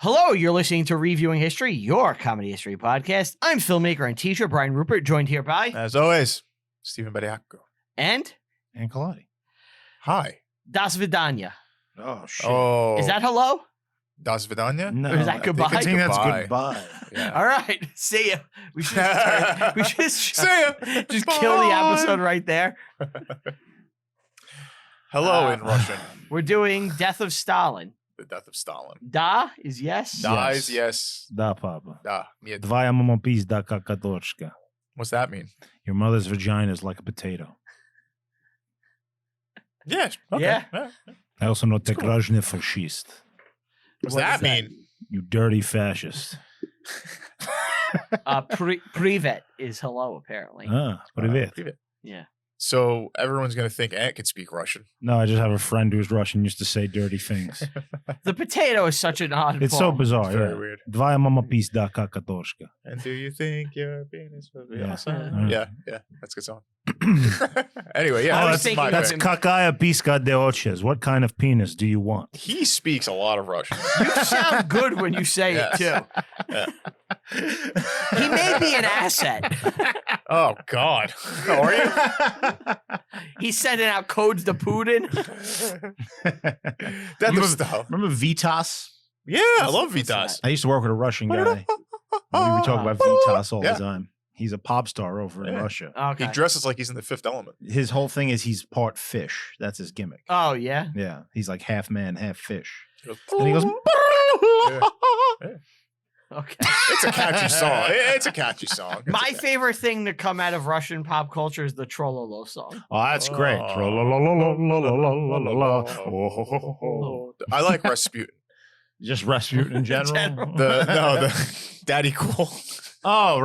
Hello, you're listening to Reviewing History, your comedy history podcast. I'm filmmaker and teacher Brian Rupert, joined here by... As always, Stephen Bediaco. And Kaladi. Hi. Das Vidanya. Oh, shit. Oh. Is that hello? Das Vidanya? No, Or is that goodbye? I think that's Goodbye. goodbye. Yeah. All right, see ya. We should just See ya. just kill the Bye. episode right there. Hello in Russian. We're doing Death of Stalin. The Death of Stalin. Da is yes. Dies, yes. Da, papa. Da. Нет. Твоя мама пизда как картошка. What's that mean? Your mother's vagina is like a potato. Yeah. Okay. Yeah. I also know tekrajny fascist. What's What that does that mean? You dirty fascist. Privet is hello, apparently. Ah, привет. Привет. Yeah. So everyone's going to think Ant can speak Russian. No, I just have a friend who's Russian used to say dirty things. The potato is such an odd It's so form. bizarre. It's very Yeah. weird. Твоя мама пизда как картошка. And do you think your penis will be Yeah. awesome? Yeah. Yeah. That's a good song. Anyway, yeah. I was That's thinking my That's pick. какая писка de oches. What kind of penis do you want? He speaks a lot of Russian. You sound good when you say Yes. it, too. He may be an asset. Oh, God. How are you? He's sending out codes to Putin. Death of Stalin. Remember Vitas? Yeah, I love What's Vitas. I used to work with a Russian guy. We would talk about Vitas all Yeah. the time. He's a pop star over in Yeah. Russia. Okay. He dresses like he's in the Fifth Element. His whole thing is he's part fish. That's his gimmick. Oh, yeah? Yeah, he's like half man, half fish. He goes, And he goes, Okay. It's a catchy song. It's a catchy song. It's My okay. favorite thing to come out of Russian pop culture is the Trollolo song. "Oh, that's great." Oh. Oh. I like Rasputin. Just Rasputin in general. The Daddy Cool. Oh,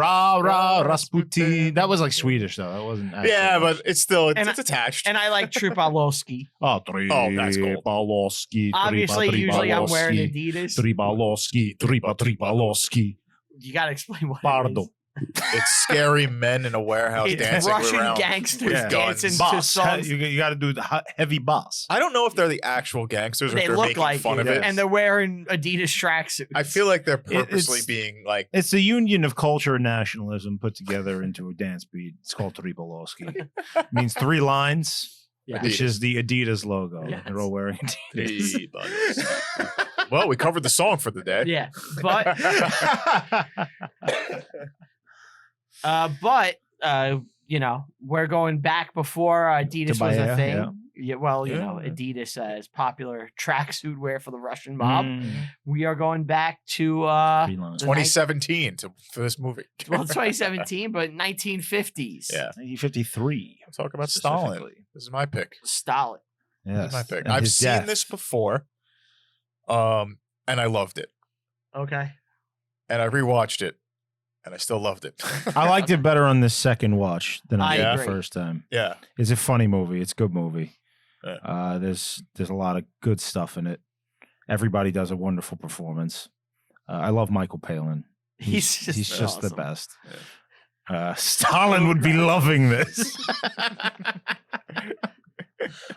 Rasputin. That was like Swedish though. That wasn't. actually Yeah, Russian. but it's still And it's attached. And I like Tripalowski. Oh, that's cool. Tripalowski. Obviously, usually I'm wearing Adidas. Tripalowski. You got to explain what it Pardo. is. It's scary men in a warehouse It's dancing Russian around. gangsters with guns. dancing to Boss. songs. You got to do the heavy boss. I don't know if they're the actual gangsters or They if they're look making like fun it, of it. and they're wearing Adidas tracksuits. I feel like they're purposely It's- being like, It's the union of culture and nationalism put together into a dance beat. It's called Tripalowski. It means 3 lines, Yeah. which is the Adidas logo. Yes. They're all wearing Adidas. "Hey, buddies." Well, we covered the song for the day. Yeah, but you know, we're going back before Adidas was a Bayer, thing. yeah. Yeah, well, you Yeah, know, yeah. Adidas is popular tracksuit wear for the Russian mob. Mm. We are going back to 3 lines. 2017 for this movie. well, 2017, but 1950s. Yeah. 1953. Let's talk about Stalin. specifically. This is my pick. Stalin. This Yes. is my pick. And I've his seen death. this before, and I loved it. Okay. And I rewatched it, and I still loved it. I liked it better on the second watch than I I did the agree. first time. Yeah. It's a funny movie. It's a good movie. Yeah. There's a lot of good stuff in it. Everybody does a wonderful performance. I love Michael Palin. He's just the awesome. best. Stalin would be loving this.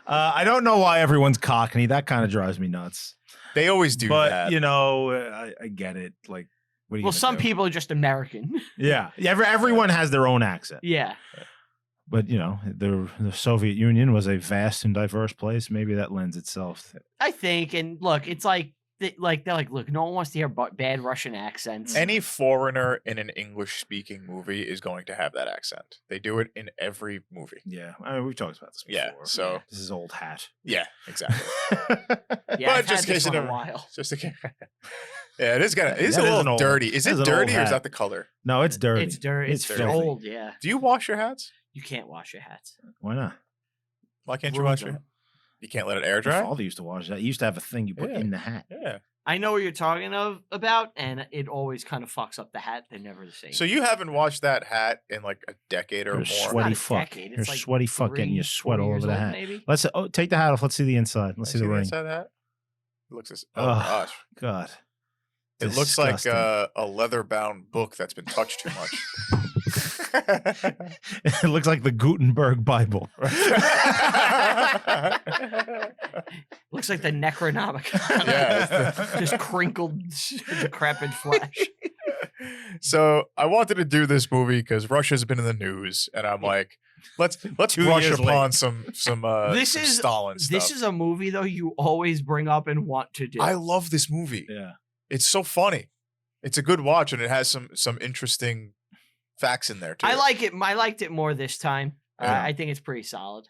I don't know why everyone's Cockney. That kind of drives me nuts. They always do But that. you know, I get it. Like, what are you Well, gonna some do? people are just American. Yeah, everyone has their own accent. Yeah. But you know, the Soviet Union was a vast and diverse place. Maybe that lends itself. I think, and look, it's like they're like, look, no one wants to hear bad Russian accents. Any foreigner in an English-speaking movie is going to have that accent. They do it in every movie. Yeah, I mean, we've talked about this before. Yeah, so this is old hat. yeah, exactly. Yeah, But I've just had in this case you one a never- while. Just to yeah, it is gonna. It is That a is an little old- dirty. Is that it is an old dirty or is hat. that the color? No, it's dirty. It's dirty. It's filthy. old. Yeah. Do you wash your hats? You can't wash your hats. Why not? Why can't you Ruins wash your? them. You can't let it air My dry. father used to wash that. He used to have a thing you put Yeah. in the hat. Yeah. I know what you're talking about, and it always kind of fucks up the hat. They're never the same. So you haven't washed that hat in like a decade or You're a more. sweaty Not a fuck. decade, You're it's a like sweaty fuck getting your 3, sweat 4 all years over the old, hat. maybe. Let's take the hat off. Let's see the inside. Let's see the ring. inside of that. It looks. Oh Ugh. gosh. God. It looks like Disgusting. a leather-bound book that's been touched too much. It looks like the Gutenberg Bible. Looks like the Necronomicon. Yeah. Just crinkled, decrepit flesh. So I wanted to do this movie because Russia's been in the news, and I'm like, let's 2 brush years upon some Stalin stuff. This is a movie though you always bring up and want to do. I love this movie. Yeah. It's so funny. It's a good watch, and it has some interesting facts in there too. I like it. I liked it more this time. Yeah. I think it's pretty solid.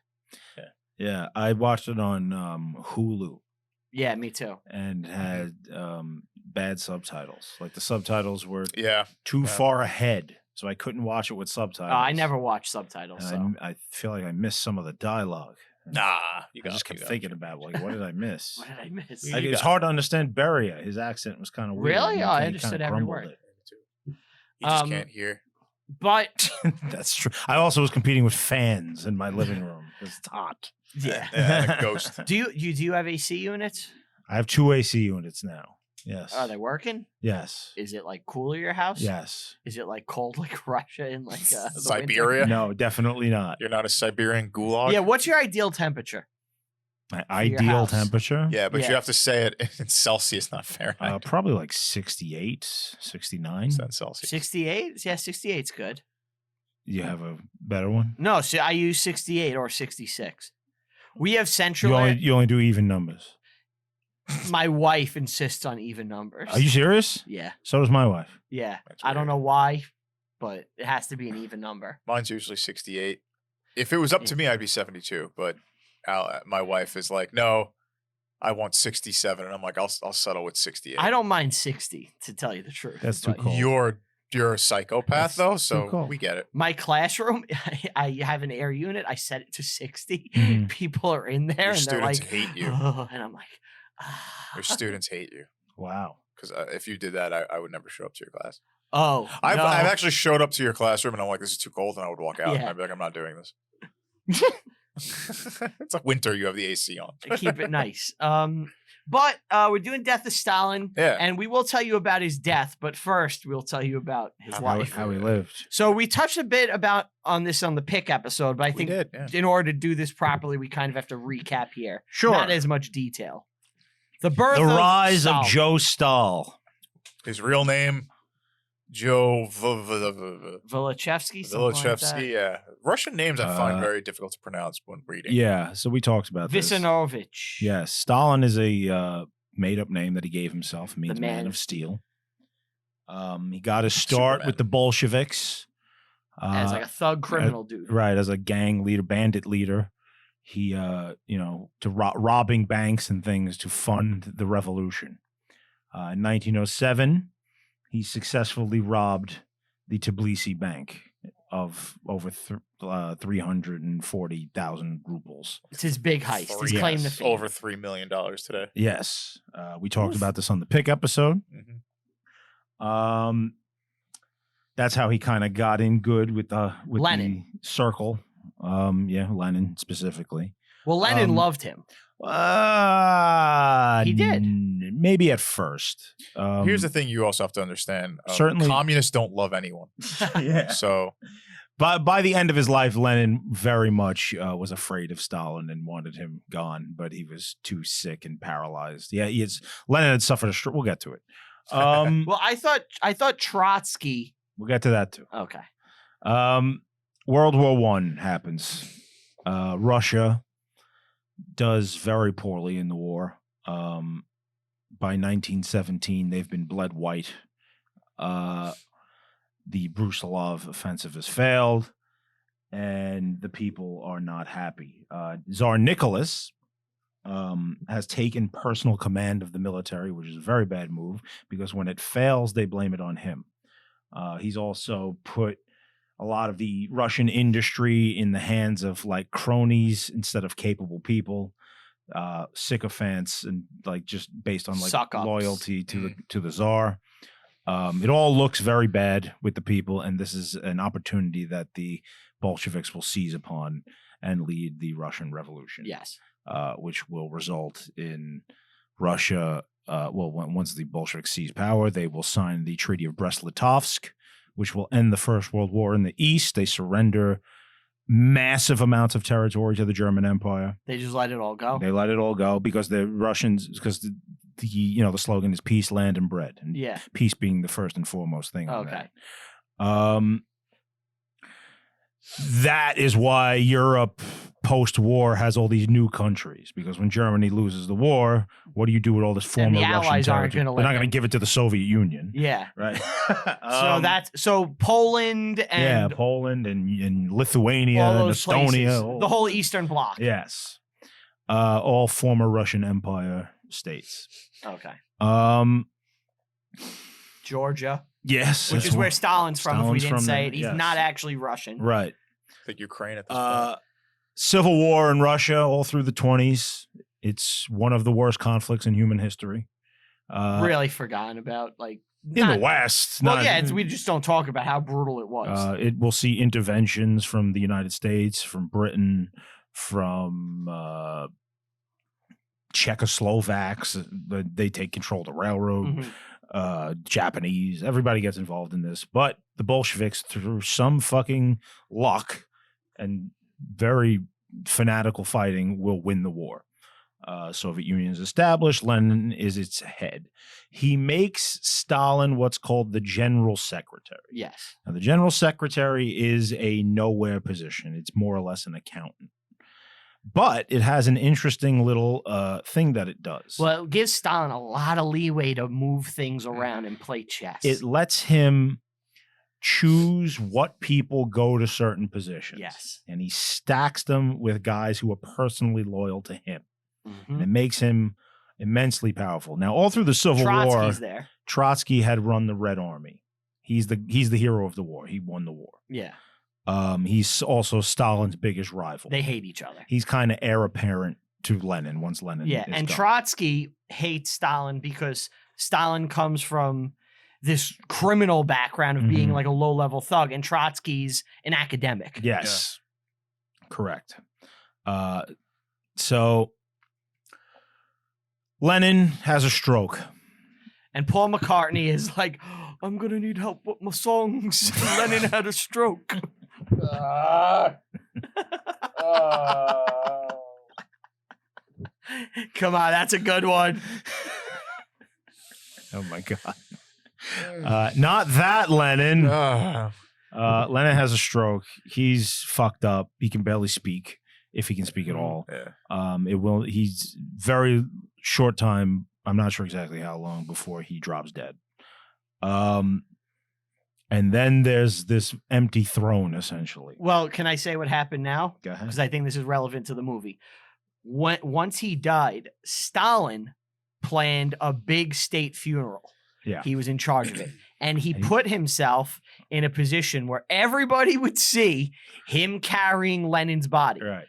Yeah. I watched it on Hulu. Yeah, me too. And had bad subtitles. Like the subtitles were Yeah. too far ahead, so I couldn't watch it with subtitles. I never watched subtitles. And So. I feel like I missed some of the dialogue. Nah. I just kept thinking about like, what did I miss? What did I miss? You Like, got it's hard to understand Beria. His accent was kind of weird. Really? He Oh, I kinda understood every grumbled word. it. You just Um, can't hear. But That's true. I also was competing with fans in my living room. It's hot. yeah. And a ghost. Do you have AC units? I have 2 AC units now. Yes. Are they working? Yes. Is it like cooler your house? Yes. Is it like cold like Russia in like the winter? Siberia? No, definitely not. You're not a Siberian gulag? Yeah. What's your ideal temperature? My your ideal house. temperature? Yeah, but Yeah. you have to say it in Celsius, not Fahrenheit. Probably like 68, 69. It's not Celsius. 68? Yeah, 68's good. You have a better one? No, so I use 68 or 66. We have central. You only do even numbers. My wife insists on even numbers. Are you serious? Yeah. So does my wife. Yeah. That's I don't weird. know why, but it has to be an even number. Mine's usually 68. If it was up to me, I'd be 72. But my wife is like, no, I want 67. And I'm like, I'll settle with 68. I don't mind 60, to tell you the truth. That's too but cold. You're a psychopath, That's though, too so cold. we get it. My classroom, I have an air unit. I set it to 60. Mhm. People are in there Your and they're students like, hate you. "Oh," and I'm like, Your students hate you. Wow. Because if you did that, I would never show up to your class. oh, I've no. actually showed up to your classroom and I'm like, this is too cold, and I would walk out. And Yeah. I'd be like, I'm not doing this. It's like winter. You have the AC on. Keep it nice. But we're doing Death of Stalin, Yeah. and we will tell you about his death. But first, we'll tell you about his How- life. How he lived. So we touched a bit on this on the pick episode, but I We think did, yeah. in order to do this properly, we kind of have to recap here. Sure. Not as much detail. The birth The of rise of Stalin. Joe Stahl. His real name, Joe Vilichevsky. something like that. Vilichevsky. Yeah. Russian names I find Uh, very difficult to pronounce when reading. Yeah, so we talked about this. Visinovich. Yes, Stalin is a made-up name that he gave himself. It means man man of steel. He got his start Superman. with the Bolsheviks. As like a thug criminal dude. Right, as a gang leader, bandit leader. He, robbing banks and things to fund the revolution. In 1907, he successfully robbed the Tbilisi Bank of over 340,000 rubles. It's his big heist. His Three- claim to yes, fame. Over $3 million today. Yes, we talked about this on the pick episode. Mhm. That's how he kind of got in good with Lenin. the circle. Lenin specifically. Well, Lenin Um, loved him. He did. Maybe at first. Here's the thing you also have to understand. Certainly- Communists don't love anyone. yeah. So By the end of his life, Lenin very much was afraid of Stalin and wanted him gone, but he was too sick and paralyzed. Yeah, Lenin had suffered a stroke. We'll get to it. Well, I thought Trotsky. We'll get to that too. Okay. World War I happens. Russia does very poorly in the war. By 1917, they've been bled white. The Brusilov offensive has failed, and the people are not happy. Tsar Nicholas has taken personal command of the military, which is a very bad move, because when it fails, they blame it on him. He's also put a lot of the Russian industry in the hands of like cronies instead of capable people, sycophants, and like just based on like Suck-ups. loyalty to the Tsar. It all looks very bad with the people, and this is an opportunity that the Bolsheviks will seize upon and lead the Russian Revolution. Yes. Which will result in Russia. Once the Bolsheviks seize power, they will sign the Treaty of Brest-Litovsk, which will end the First World War in the East. They surrender massive amounts of territory to the German Empire. They just let it all go. They let it all go because the Russians, because the slogan is peace, land, and bread. And Yeah. peace being the first and foremost thing. On Okay. that. That is why Europe post-war has all these new countries, because when Germany loses the war, what do you do with all this former Russian Allies aren't territory? gonna They're let not going them- to give it to the Soviet Union, Yeah. right? So Poland and Poland and Lithuania all and those Estonia, places, the whole Eastern Bloc. yes, all former Russian Empire states. Okay. Yes, Georgia, which that's is where what- Stalin's from. If we Stalin's didn't from say there, it, he's yes. not actually Russian. right. I think Ukraine at this point. Civil War in Russia all through the 20s. It's one of the worst conflicts in human history. Really forgotten about, like In the West. Well, not- yeah, we just don't talk about how brutal it was. It will see interventions from the United States, from Britain, from Czechoslovaks. They take control of the railroad. Mhm. Japanese. Everybody gets involved in this. But the Bolsheviks, through some fucking luck and very fanatical fighting, will win the war. Soviet Union is established. Lenin is its head. He makes Stalin what's called the general secretary. Yes. Now, the general secretary is a nowhere position. It's more or less an accountant. But it has an interesting little thing that it does. Well, it gives Stalin a lot of leeway to move things around and play chess. It lets him choose what people go to certain positions. Yes. And he stacks them with guys who are personally loyal to him. Mhm. And it makes him immensely powerful. Now, all through the Civil War, Trotsky's there. Trotsky had run the Red Army. He's the hero of the war. He won the war. Yeah. He's also Stalin's biggest rival. They hate each other. He's kind of heir apparent to Lenin once Lenin Yeah. is And gone. Trotsky hates Stalin because Stalin comes from this criminal background of being Mhm. like a low-level thug, and Trotsky's an academic. Yes. Correct. So Lenin has a stroke. And Paul McCartney is like, I'm going to need help with my songs. Lenin had a stroke. Come on, that's a good one. Oh my God. Not that Lenin. Lenin has a stroke. He's fucked up. He can barely speak, if he can speak at all. Yeah. He's very short time. I'm not sure exactly how long before he drops dead. And then there's this empty throne, essentially. Well, can I say what happened now? Go ahead. Because I think this is relevant to the movie. Once he died, Stalin planned a big state funeral. Yeah. He was in charge of it. And he And he- put himself in a position where everybody would see him carrying Lenin's body. Right.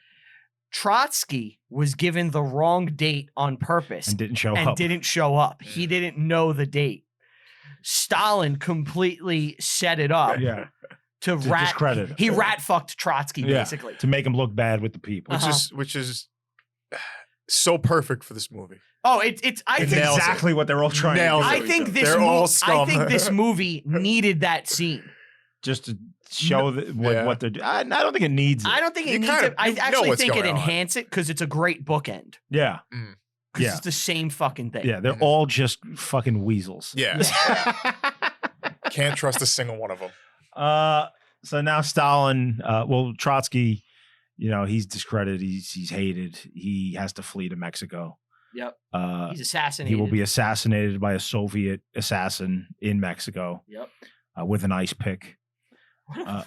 Trotsky was given the wrong date on purpose And didn't show and up. didn't show up. He didn't know the date. Stalin completely set it up Yeah. to To rat. discredit him. He rat fucked Trotsky Yeah. basically. To make him look bad with the people. Which is so perfect for this movie. Oh, it's. I It think. nails exactly what they're all trying Nails to do. I think this. They're all I scum. think this movie needed that scene. Just to show Yeah. what they're doing. I don't think it needs it. I don't think it You needs kinda- it. I you know actually what's think it going on. enhances it because it's a great bookend. Yeah. 'Cause Yeah. it's the same fucking thing. Yeah. They're all just fucking weasels. Yeah. Can't trust a single one of them. So now Stalin, Trotsky, he's discredited. He's hated. He has to flee to Mexico. Yep. He's He assassinated. will be assassinated by a Soviet assassin in Mexico Yep. with an ice pick. What a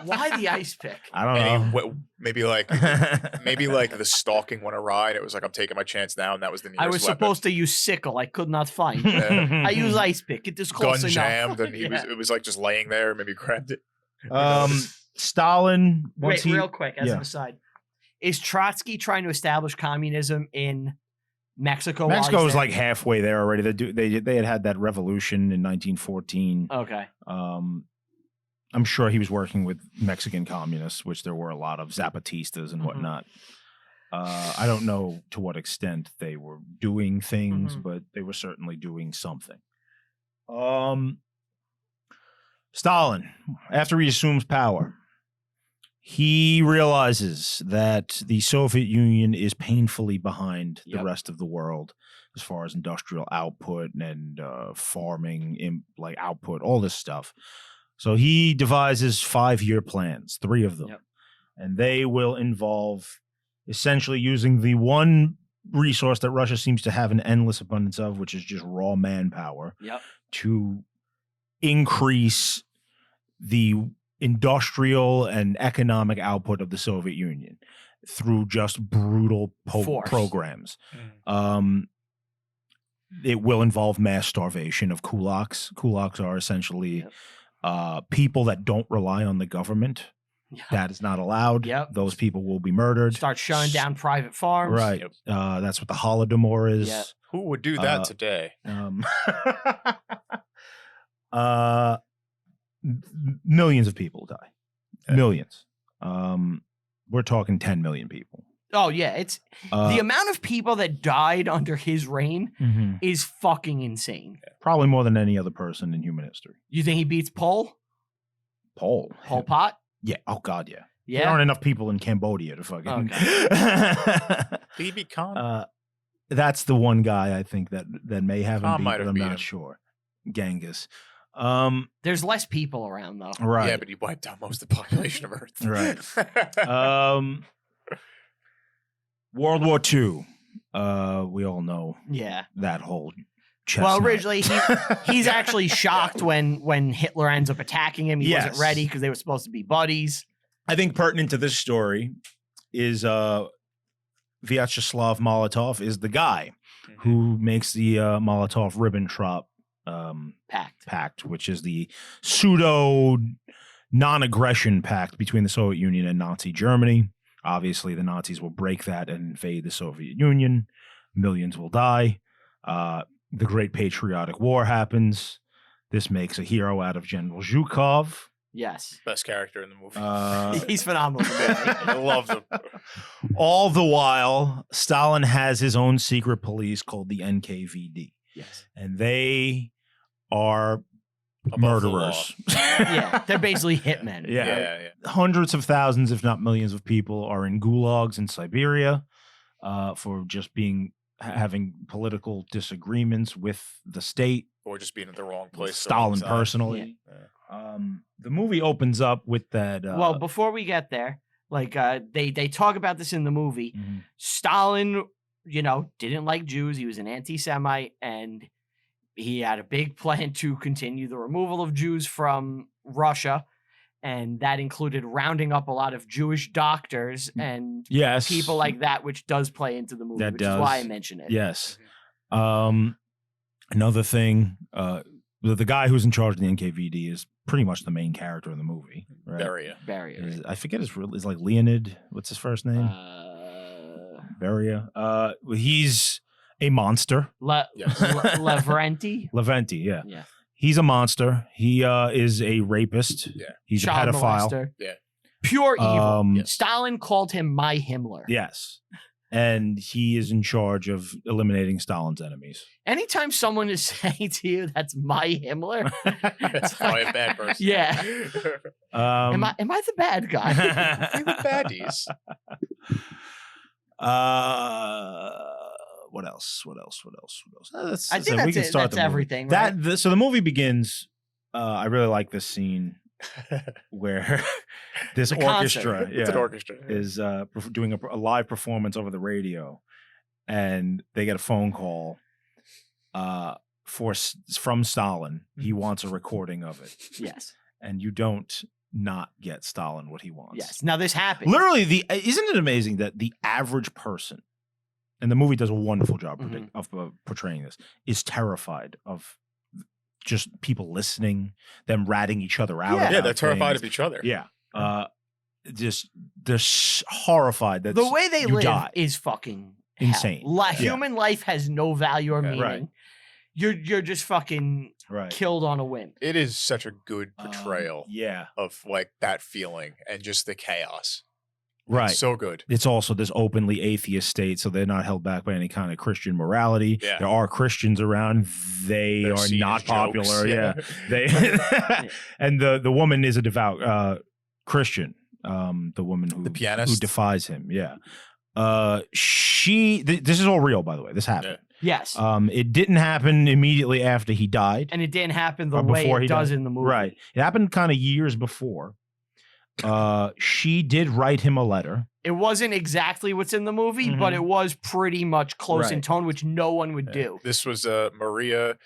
why the ice pick? I don't And know. maybe like the stalking went awry, and it was like I'm taking my chance now, and that was the nearest I was weapon. supposed to use sickle. I could not find it. I use ice pick. It is close gun enough. jammed, and Yeah. it was like just laying there. Maybe grabbed it. Stalin. Once Wait, real quick, as yeah. an aside, is Trotsky trying to establish communism in Mexico? while Mexico he's was there? like halfway there already. They had that revolution in 1914. Okay. I'm sure he was working with Mexican communists, which there were a lot of Zapatistas and Mhm. whatnot. I don't know to what extent they were doing things, Mhm. but they were certainly doing something. Stalin, after he assumes power, he realizes that the Soviet Union is painfully behind the rest of the world as far as industrial output and farming, output, all this stuff. So he devises 5-year plans, 3 of them, and they will involve essentially using the one resource that Russia seems to have an endless abundance of, which is just raw manpower, to increase the industrial and economic output of the Soviet Union through just brutal programs. It will involve mass starvation of kulaks. Kulaks are essentially people that don't rely on the government. That is not allowed. Those people will be murdered. Start shutting down private farms. Right. That's what the Holodomor is. Who would do that today? Millions of people die. Millions. We're talking 10 million people. Oh yeah, it's the amount of people that died under his reign is fucking insane. Probably more than any other person in human history. You think he beats Pol Pol Pot? Yeah. Oh God, yeah. Yeah. There aren't enough people in Cambodia to fucking. Did he beat Khan? That's the one guy I think that may have him beat, but I'm not him. sure. Genghis. There's less people around though. Right. Yeah, but he wiped out most of the population of Earth. Right. World War II. We all know. Yeah. That whole chestnut. Well, originally he's actually shocked when Hitler ends up attacking him. He wasn't ready because they were supposed to be buddies. I think pertinent to this story is Vyacheslav Molotov is the guy who makes the Molotov-Ribbentrop pact, which is the pseudo non-aggression pact between the Soviet Union and Nazi Germany. Obviously, the Nazis will break that and invade the Soviet Union. Millions will die. The Great Patriotic War happens. This makes a hero out of General Zhukov. Yes. Best character in the movie. He's phenomenal. I love him. All the while, Stalin has his own secret police called the NKVD. Yes. And they are Above murderers. Yeah, they're basically hitmen. Yeah. Hundreds of thousands, if not millions of people are in gulags in Siberia for just having political disagreements with the state. Or just being at the wrong place. Stalin personally. Yeah. The movie opens up with that. Well, before we get there, they talk about this in the movie. Stalin, didn't like Jews. He was an anti-Semite, and he had a big plan to continue the removal of Jews from Russia. And that included rounding up a lot of Jewish doctors and people like that, which does play into the movie, which is why I mention it. Yes. Another thing, the guy who's in charge of the NKVD is pretty much the main character in the movie. Right? Beria. I forget his real. Is like Leonid. What's his first name? Beria. He's a monster. Lavrenti. Lavrenti. Yeah. He's a monster. He is a rapist. Yeah. He's Child a pedophile. Molester. Yeah. Pure evil. Stalin called him my Himmler. Yes. And he is in charge of eliminating Stalin's enemies. Anytime someone is saying to you, that's my Himmler. That's probably a bad person. Yeah. Am I the bad guy? Favorite baddies. What else? I think that's it. That's everything. Right? So the movie begins. I really like this scene where this orchestra, is doing a live performance over the radio, and they get a phone call from Stalin. He wants a recording of it. Yes, and you don't not get Stalin what he wants. Yes. Now this happens. Literally, isn't it amazing that the average person, and the movie does a wonderful job of portraying this, is terrified of just people listening, them ratting each other out. Yeah, they're terrified of each other. Yeah. They're horrified that the way they live is fucking insane. Human life has no value or meaning. Right. You're just fucking killed on a whim. It is such a good portrayal yeah. of like that feeling and just the chaos. Right. It's so good. It's also this openly atheist state, so they're not held back by any kind of Christian morality. Yeah. There are Christians around. They're are not popular. Jokes. Yeah. They and the woman is a devout Christian. The woman The pianist who defies him. Yeah. This is all real, by the way. This happened. Yes. It didn't happen immediately after he died. And it didn't happen the way it does in the movie. Right. It happened kind of years before. She did write him a letter. It wasn't exactly what's in the movie, but it was pretty much close in tone, which no one would do. This was Maria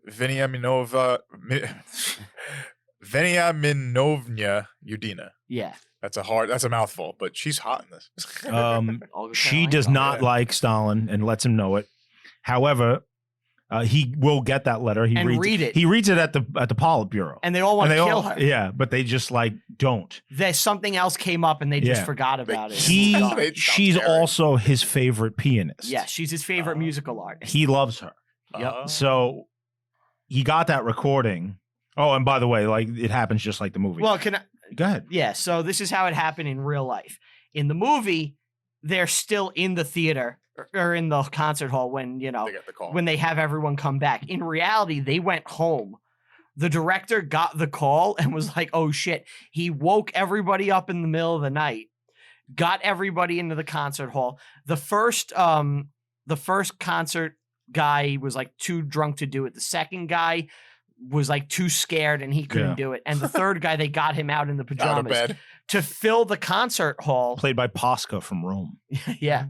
Veniaminovna Udina. Yeah. That's a mouthful, but she's hot in this. She does not like Stalin and lets him know it. However, he will get that letter. He reads it. He reads it at the Politburo, and they all want to kill her. Yeah, but they just like don't. There's something else came up, and they just forgot about it. She's also his favorite pianist. Yeah, she's his favorite musical artist. He loves her. Yep. So he got that recording. Oh, and by the way, like it happens just like the movie. Well, go ahead. Yeah. So this is how it happened in real life. In the movie, they're still in the theater. Or in the concert hall when, they get the call. When they have everyone come back. In reality, they went home. The director got the call and was like, oh shit. He woke everybody up in the middle of the night, got everybody into the concert hall. The first concert guy was like too drunk to do it. The second guy was like too scared and he couldn't do it. And the third guy, they got him out in the pajamas out of bed. To fill the concert hall. Played by Posca from Rome. Yeah.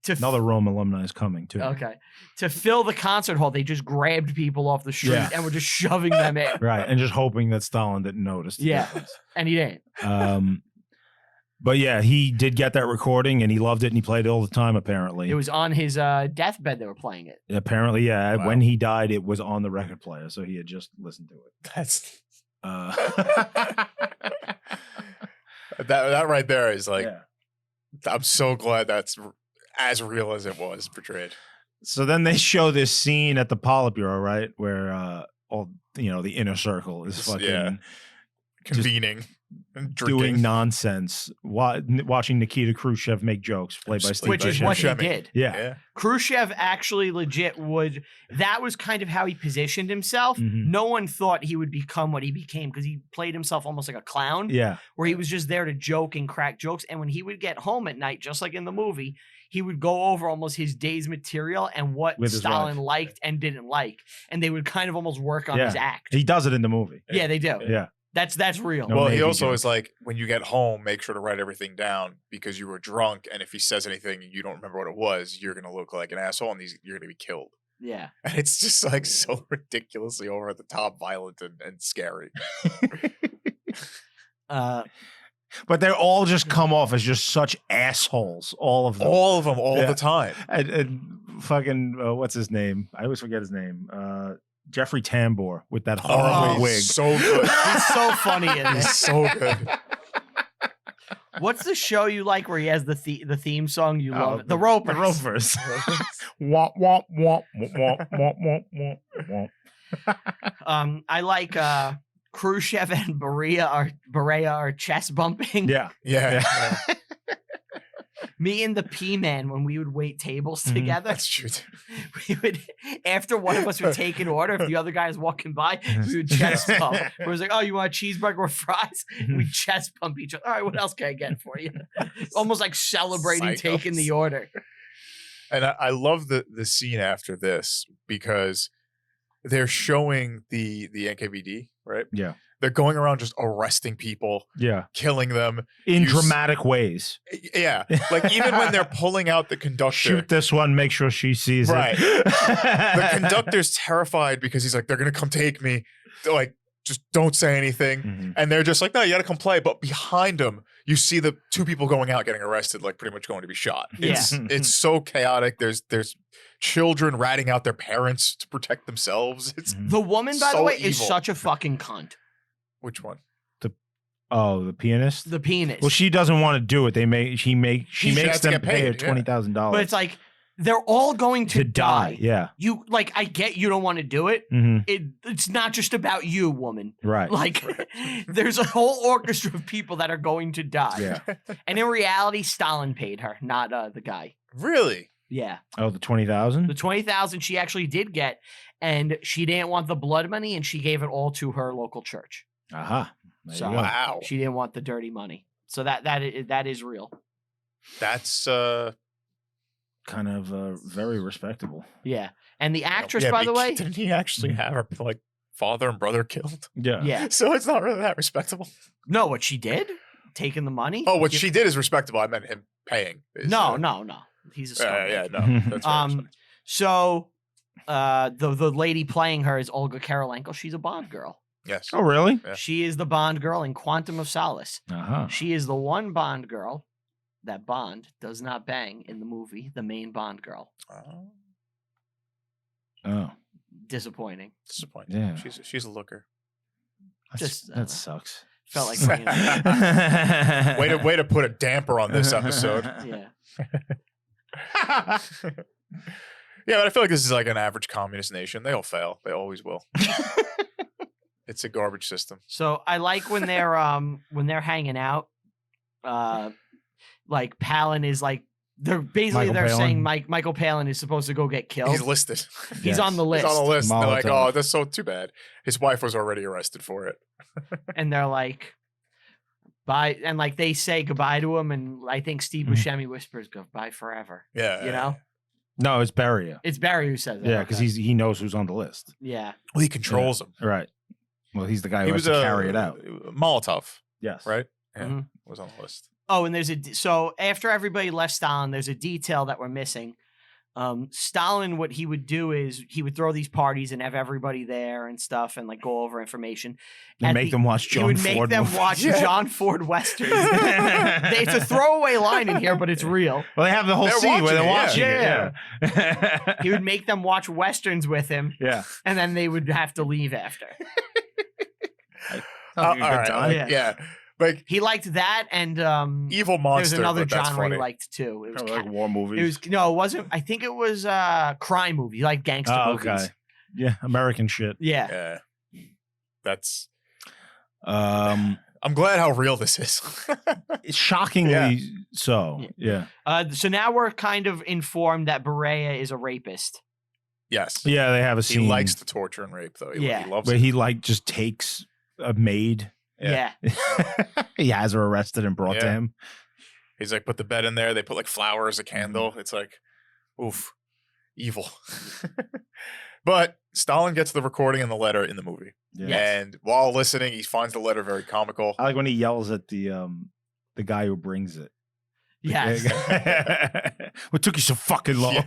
Another Rome alumni is coming too. Okay. To fill the concert hall, they just grabbed people off the street and were just shoving them in. Right. And just hoping that Stalin didn't notice. Yeah. And he didn't. But yeah, he did get that recording and he loved it and he played it all the time, apparently. It was on his deathbed they were playing it. Apparently, yeah. Wow. When he died, it was on the record player, so he had just listened to it. That's that right there is like I'm so glad that's as real as it was portrayed. So then they show this scene at the Politburo, right, where all the inner circle is fucking convening, and doing nonsense, watching Nikita Khrushchev make jokes, played by Steve. Which is what he did. Yeah. Khrushchev actually legit would. That was kind of how he positioned himself. Mm-hmm. No one thought he would become what he became because he played himself almost like a clown. Yeah. Where he was just there to joke and crack jokes. And when he would get home at night, just like in the movie, he would go over almost his day's material and what Stalin liked and didn't like. And they would kind of almost work on his act. He does it in the movie. Yeah, they do. Yeah. That's real. Well, he also is like, when you get home, make sure to write everything down because you were drunk. And if he says anything and you don't remember what it was, you're going to look like an asshole and you're going to be killed. Yeah. And it's just like so ridiculously over the top, violent and scary. But they all just come off as just such assholes. All of them. All of them, all the time. And fucking, what's his name? I always forget his name. Jeffrey Tambor with that horrible wig. So good. He's so funny in He's this. so good. What's the show you like where he has the theme song you love? The Ropers. The Ropers. Womp, womp, womp, womp, womp, womp, womp. I like Khrushchev and Berea are chest bumping. Yeah. Me and the P-Man, when we would wait tables together. That's true. We would, after one of us would take an order, if the other guy was walking by, we would chest bump. It was like, oh, you want a cheeseburger with fries? We'd chest bump each other. All right, what else can I get for you? Almost like celebrating taking the order. And I love the scene after this because they're showing the NKVD, right? Yeah. They're going around just arresting people, killing them in dramatic ways. Yeah, like even when they're pulling out the conductor, shoot this one, make sure she sees it. The The conductor's terrified because he's like, they're gonna come take me. They're like, just don't say anything. Mm-hmm. And they're just like, no, you gotta come play. But behind them, you see the two people going out getting arrested, like pretty much going to be shot. It's so chaotic. There's children ratting out their parents to protect themselves. It's the woman, by the way, is such a fucking cunt. Which one? The pianist? The pianist. Well, she doesn't want to do it. She makes them pay her $20,000. But it's like, they're all going to die. Yeah. You like, I get you don't want to do it. Mm-hmm. It's not just about you, woman. Right. Like, there's a whole orchestra of people that are going to die. Yeah. And in reality, Stalin paid her, not the guy. Really? Yeah. Oh, the 20,000? The 20,000 she actually did get, and she didn't want the blood money, and she gave it all to her local church. Aha. So Wow. she didn't want the dirty money. So that is real. That's kind of very respectable. Yeah. And the actress, yeah, by the way, didn't he actually have her like father and brother killed? Yeah. yeah. So it's not really that respectable. No, what she did? Taking the money? Oh, what she did is respectable. I meant him paying. No. He's a scumbag. Yeah, no. That's right. So the lady playing her is Olga Kurylenko. She's a Bond girl. Yes. Oh, really? Yeah. She is the Bond girl in Quantum of Solace. Uh-huh. She is the one Bond girl that Bond does not bang in the movie, the main Bond girl. Oh. Disappointing. Disappointing. Yeah. She's a looker. That sucks. Felt like bringing it up. Way to put a damper on this episode. Yeah. Yeah, but I feel like this is like an average communist nation. They all fail. They always will. It's a garbage system. So I like when they're hanging out, like Palin is like they're saying Michael Palin is supposed to go get killed. He's listed. He's on the list. He's on the list. They're like, Molotov. oh, that's so too bad. His wife was already arrested for it. And they're like, bye, and like they say goodbye to him, and I think Steve Buscemi whispers goodbye forever. Yeah. You know? No, it's Beria. It's Barry who says it. Yeah, because he knows who's on the list. Yeah. Well, he controls them. Right. Well, he's the guy who has to carry it out. Molotov, Yes. right? Yeah, Mhm. was on the list. Oh, and so after everybody left Stalin, there's a detail that we're missing. Stalin, what he would do is he would throw these parties and have everybody there and stuff, and like go over information. And make them watch John Ford. He would make them watch John Ford westerns. It's a throwaway line in here, but it's real. Well, they have the whole scene where they're watching it. Yeah. He would make them watch westerns with him. Yeah. And then they would have to leave after. All right. Yeah. Like he liked that, and evil monster. There's another but that's genre he funny. liked too. It was like war movies. It wasn't. I think it was crime movie, like gangster movies. Okay. Yeah, American shit. Yeah. Yeah. That's. I'm glad how real this is. Shockingly so. Yeah. So now we're kind of informed that Berea is a rapist. Yes. Yeah, they have a scene. He likes to torture and rape, though. He loves where it. he like just takes a maid. Yeah. He has her arrested and brought to him. He's like, put the bed in there. They put like flour as a candle. It's like, oof, evil. But Stalin gets the recording and the letter in the movie. Yeah. Yes. And while listening, he finds the letter very comical. I like when he yells at the guy who brings it. Yes. What took you so fucking long?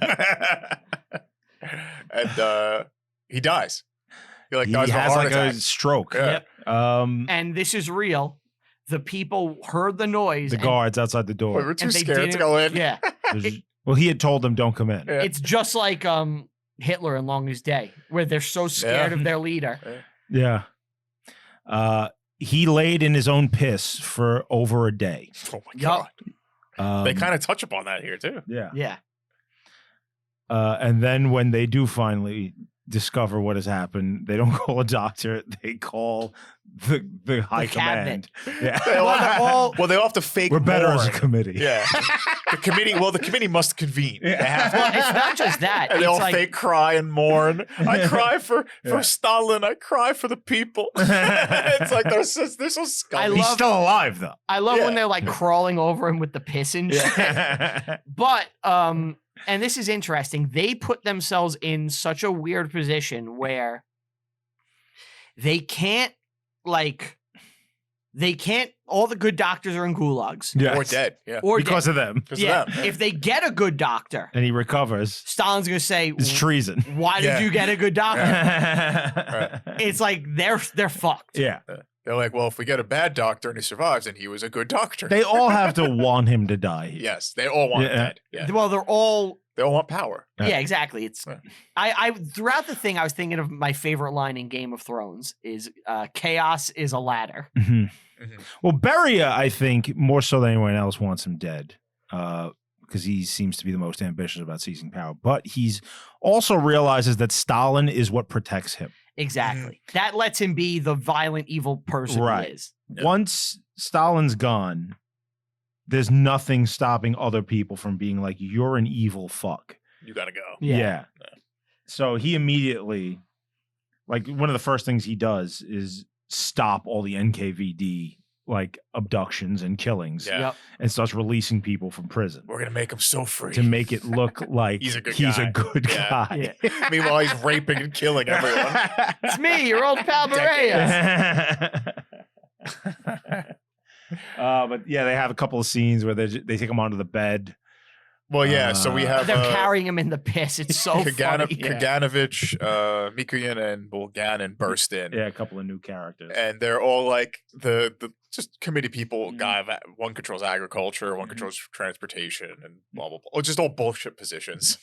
And he dies. He like He dies of a has heart like attack. a stroke. Yeah. Yep. And this is real. The people heard the noise. The guards outside the door. Wait, we're too and they scared to didn't- go in. Yeah. Well, he had told them don't come in. Yeah. It's just like Hitler in Longest Day, where they're so scared of their leader. Yeah. He laid in his own piss for over a day. Oh my God. They Um, kind of touch upon that here too. Yeah. Yeah. And then when they do finally discover what has happened, they don't call a doctor. They call the high command. Yeah. They all have to fake. We're better as a mourn. committee. Yeah. The committee must convene. They have to. Well, it's not just that. And they It's all like, fake cry and mourn. I cry for Stalin. I cry for the people. It's like they're so scummy. He's still alive though. I love when they're like crawling over him with the piss and shit. But and this is interesting. They put themselves in such a weird position where they can't all the good doctors are in gulags. Yes. Or dead. Yeah. Or Because dead. of them. Because of them. If they get a good doctor, And he recovers. Stalin's gonna say, It's treason. why did you get a good doctor? Yeah. It's like they're fucked. Yeah. They're like, well, if we get a bad doctor and he survives, and he was a good doctor. They all have to want him to die. Yes, they all want him Yeah. dead. Yeah. Well, they're all They all want power. yeah, exactly. It's Yeah. I throughout the thing I was thinking of my favorite line in Game of Thrones is chaos is a ladder. Mhm. Mhm. Well, Beria, I think, more so than anyone else, wants him dead. because he seems to be the most ambitious about seizing power. But he's also realizes that Stalin is what protects him. Exactly. That lets him be the violent, evil person he is. Yeah. Once Stalin's gone, there's nothing stopping other people from being like, you're an evil fuck. You gotta go. Yeah. So he immediately, like, one of the first things he does is stop all the NKVD like abductions and killings, and starts releasing people from prison. We're gonna make him so free to make it look like he's a good guy. Yeah. Meanwhile, he's raping and killing everyone. It's me, your old pal Berea. But yeah, they have a couple of scenes where they take him onto the bed. Well, yeah. So we have they're carrying him in the piss. It's so funny. Kaganovich, Mikoyan, and Bulganin burst in. Yeah, a couple of new characters, and they're all like the just committee people. Guy, one controls agriculture, one controls transportation, and blah blah blah. Just all bullshit positions.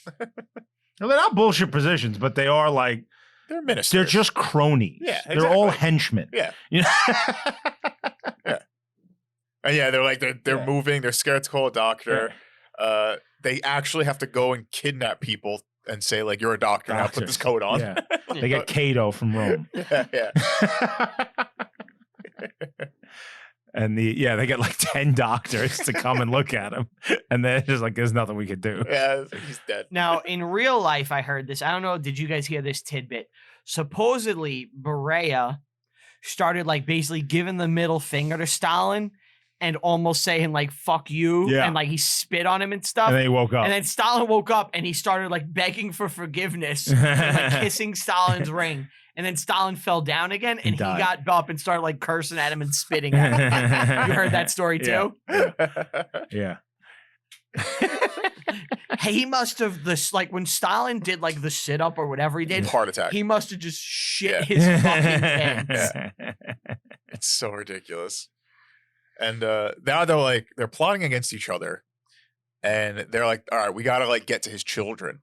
No, they're not bullshit positions, but they are like they're ministers. They're just cronies. Yeah, exactly. They're all henchmen. Yeah, you know? Yeah, and yeah, they're like they're moving. They're scared to call a doctor. Yeah. They actually have to go and kidnap people and say, like, you're a doctor now, put this coat on. Yeah. They get Cato from Rome. Yeah. And they get like 10 doctors to come and look at him. And they're just like, there's nothing we could do. Yeah, he's dead. Now, in real life, I heard this. I don't know, did you guys hear this tidbit? Supposedly, Berea started like basically giving the middle finger to Stalin and almost saying like, fuck you. Yeah. And like he spit on him and stuff. And then he woke up. And then Stalin woke up and he started like begging for forgiveness and like kissing Stalin's ring. And then Stalin fell down again and he got up and started like cursing at him and spitting at him. You heard that story too? Yeah. Hey, he must have like when Stalin did like the sit up or whatever he did, heart attack. He must have just shit his fucking pants. It's so ridiculous. And now they're plotting against each other, and they're like, all right, we gotta like get to his children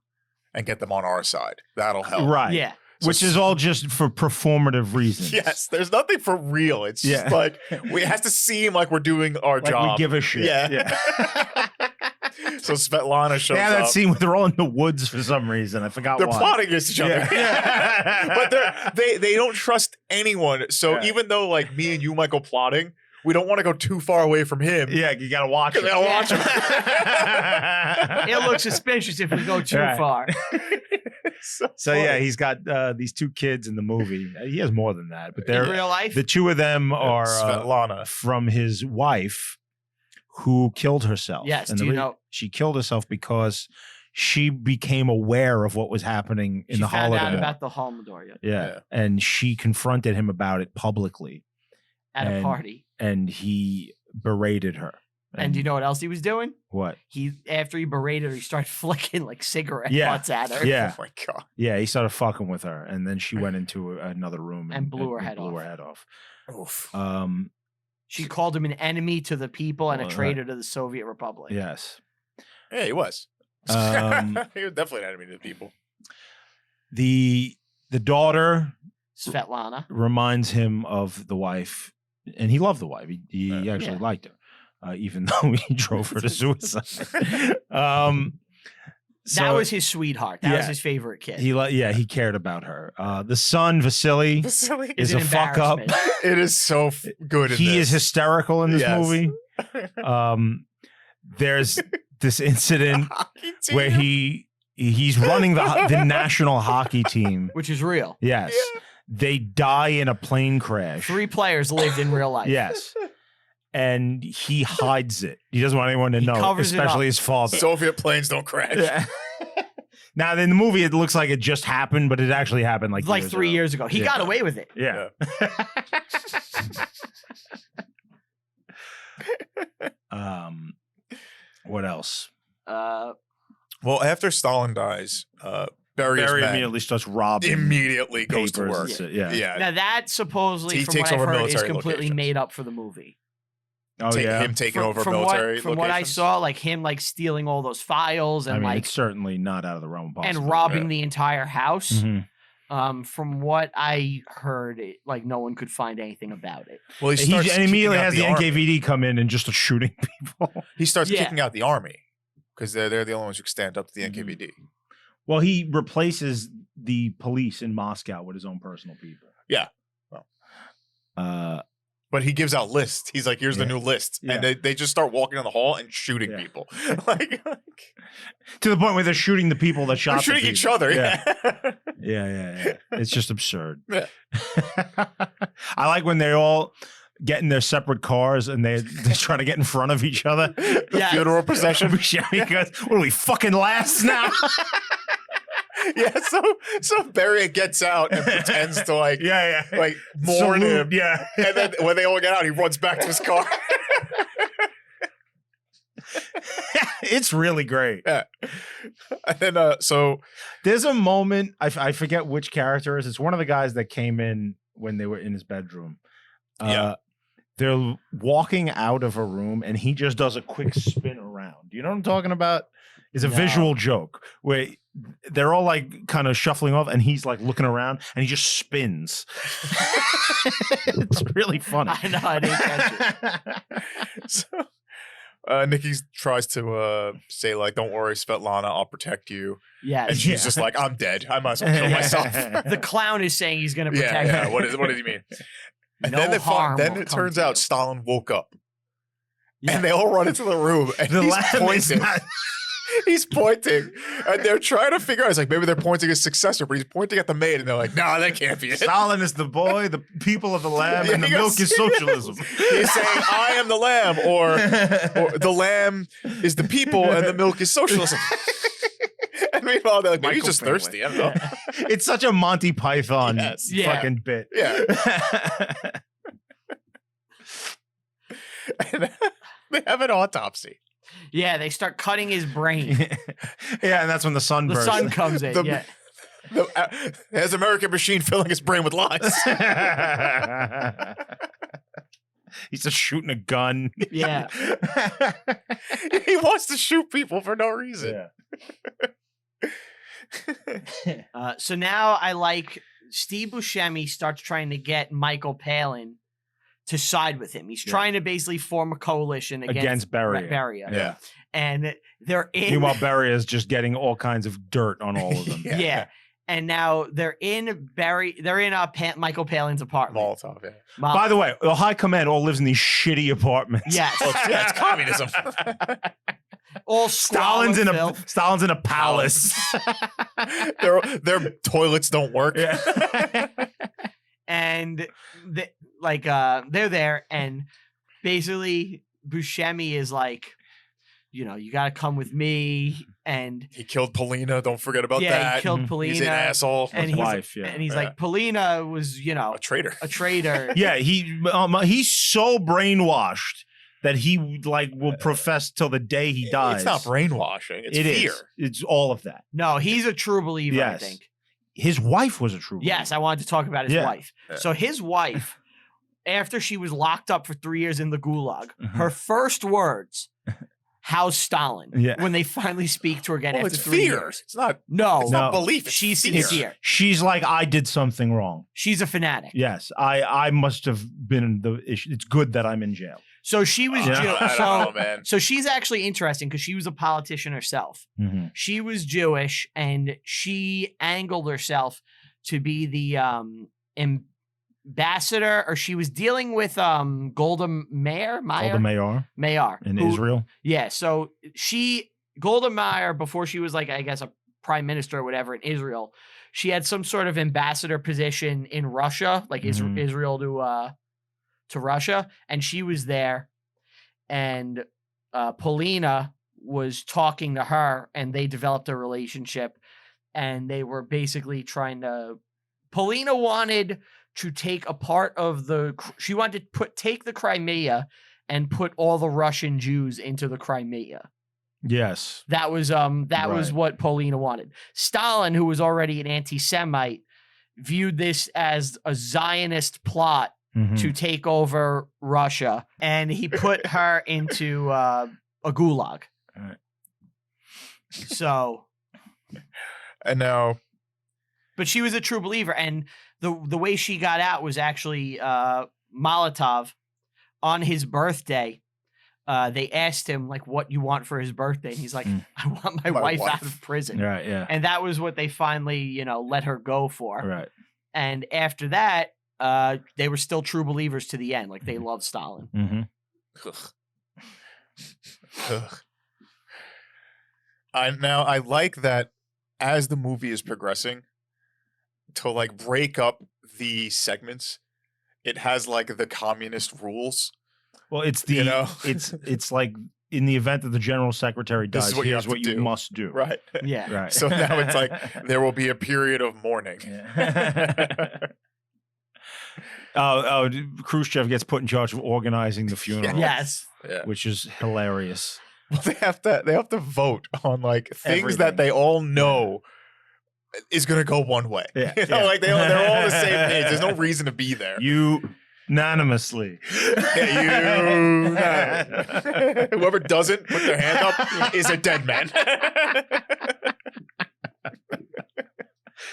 and get them on our side. That'll help. Right. Yeah. So which is all just for performative reasons. Yes, there's nothing for real. It's just like it has to seem like we're doing our job. We give a shit. Yeah. So Svetlana shows up. That scene where they're all in the woods for some reason. I forgot why. They're plotting against each other. Yeah. But they don't trust anyone. So even though like me and you might go plotting, we don't want to go too far away from him. Yeah, you gotta watch it. Gotta watch him. It'll look suspicious if we go too far. So yeah, he's got these two kids in the movie. He has more than that, but they're in real life. The two of them are Svetlana from his wife, who killed herself. Yes, and do you know? She killed herself because she became aware of what was happening in the Holodomor. She found out about the Holodomor. Yeah, and she confronted him about it publicly at a party. And he berated her. And do you know what else he was doing? What? After he berated her, he started flicking like cigarette butts at her. Yeah. Oh my God. Yeah, he started fucking with her. And then she went into another room and blew her head off. Oof. She called him an enemy to the people and a traitor to the Soviet Republic. Yes. Yeah, he was. He was definitely an enemy to the people. The daughter, Svetlana, reminds him of the wife. And he loved the wife. He actually liked her, even though he drove her to suicide. That was his sweetheart. That was his favorite kid. He cared about her. The son, Vasily is a fuck up. It is so good. He is hysterical in this movie. There's this incident where he's running the national hockey team, which is real. Yes. Yeah. They die in a plane crash. 3 players lived in real life. Yes. And he hides it. He doesn't want anyone to know, especially his father. Soviet planes don't crash. Yeah. Now, in the movie, it looks like it just happened, but it actually happened like 3 years ago. He got away with it. Yeah. What else? Well, after Stalin dies, Barry immediately starts robbing. Immediately goes to work. Yeah. Now that supposedly, from what I've heard, is completely made up for the movie. Oh yeah, him taking over military. From what I saw, like him, like stealing all those files and like it's certainly not out of the realm of possibility. And robbing the entire house. Mm-hmm. From what I heard, like no one could find anything about it. Well, he immediately has the NKVD come in and just shooting people. He starts kicking out the army. because they're the only ones who can stand up to the NKVD. Well, he replaces the police in Moscow with his own personal people. Yeah. Well, but he gives out lists. He's like, here's the new list. And they just start walking down the hall and shooting people. like to the point where they're shooting the people that shot shooting each other. Yeah. It's just absurd. Yeah. I like when they all get in their separate cars and they're trying to get in front of each other. The funeral procession. Because, what are we, fucking last now? Yeah, so Barry gets out and pretends to like mourn him. Yeah. And then when they all get out, he runs back to his car. It's really great. Yeah. And then so there's a moment, I forget which character it is. It's one of the guys that came in when they were in his bedroom. They're walking out of a room and he just does a quick spin around. You know what I'm talking about? It's a visual joke where they're all like kind of shuffling off and he's like looking around and he just spins. It's really funny. I know, I didn't catch it. So Nikki tries to say like, don't worry, Svetlana, I'll protect you. Yeah. And she's just like, I'm dead. I might as well kill myself. The clown is saying he's going to protect you. her. What does he mean? And no then it turns out Stalin woke up. Yeah. And they all run into the room and he's pointing. He's pointing, and they're trying to figure out. It's like maybe they're pointing his successor, but he's pointing at the maid, and they're like, "No, that can't be it." Stalin is the boy, the people of the lamb, and the milk is socialism. He's saying, "I am the lamb," or the lamb is the people, and the milk is socialism. And meanwhile, they're like, maybe he's just thirsty. I don't know. It's such a Monty Python fucking bit. Yeah. And they have an autopsy. Yeah, they start cutting his brain. Yeah, and that's when the sun bursts. The sun comes in, There's American machine filling his brain with lies. He's just shooting a gun. Yeah. He wants to shoot people for no reason. Yeah. So now I like Steve Buscemi starts trying to get Michael Palin to side with him. He's trying to basically form a coalition against Beria. Yeah. And they're in... Meanwhile, Beria is just getting all kinds of dirt on all of them. Yeah. And now they're in Michael Palin's apartment. Molotov, yeah. By the way, the high command all lives in these shitty apartments. Yes. It's communism. All Stalin's in a palace. Their toilets don't work. Yeah. And they're there, and basically Buscemi is like, you got to come with me. And he killed Polina. Don't forget about that. Yeah, he killed Polina. He's an asshole. And he's like, Polina was, a traitor. A traitor. Yeah, he's so brainwashed that he will profess till the day he dies. It's not brainwashing. It's fear. It's all of that. No, he's a true believer, I think. His wife was a true believer. Yes, I wanted to talk about his wife. Yeah. So his wife, after she was locked up for 3 years in the gulag, her first words, how's Stalin? Yeah. When they finally speak to her again after 3 years. It's not. No. It's not belief. She's sincere. She's like, I did something wrong. She's a fanatic. Yes. I must have been the issue. It's good that I'm in jail. So she was man. So she's actually interesting because she was a politician herself. Mm-hmm. She was Jewish, and she angled herself to be the ambassador, or she was dealing with Golda Meir in Israel. Yeah, so Golda Meir, before she was I guess a prime minister or whatever in Israel, she had some sort of ambassador position in Russia, Israel to Russia, and she was there, and Polina was talking to her, and they developed a relationship, and they were basically Polina wanted to take a part of she wanted to take the Crimea and put all the Russian Jews into the Crimea. Yes. That was was what Polina wanted. Stalin, who was already an anti-Semite, viewed this as a Zionist plot to take over Russia, and he put her into a gulag. Right. So, and now, but she was a true believer, and the way she got out was actually Molotov on his birthday they asked him like what you want for his birthday, and he's like, I want my wife out of prison. Right, yeah. And that was what they finally, let her go for. Right. And after that, they were still true believers to the end. Like they loved Stalin. Mm-hmm. Ugh. I like that as the movie is progressing, to like break up the segments, it has like the communist rules. Well, it's the it's like in the event that the general secretary dies, here's what you must do. Right. Yeah. Right. So now it's like there will be a period of mourning. Khrushchev gets put in charge of organizing the funeral. Yes. Yeah. Which is hilarious. Well, they have to vote on like things Everything. that they all know is going to go one way. Yeah. Like they're all on the same page. There's no reason to be there. Unanimously. Whoever doesn't put their hand up is a dead man.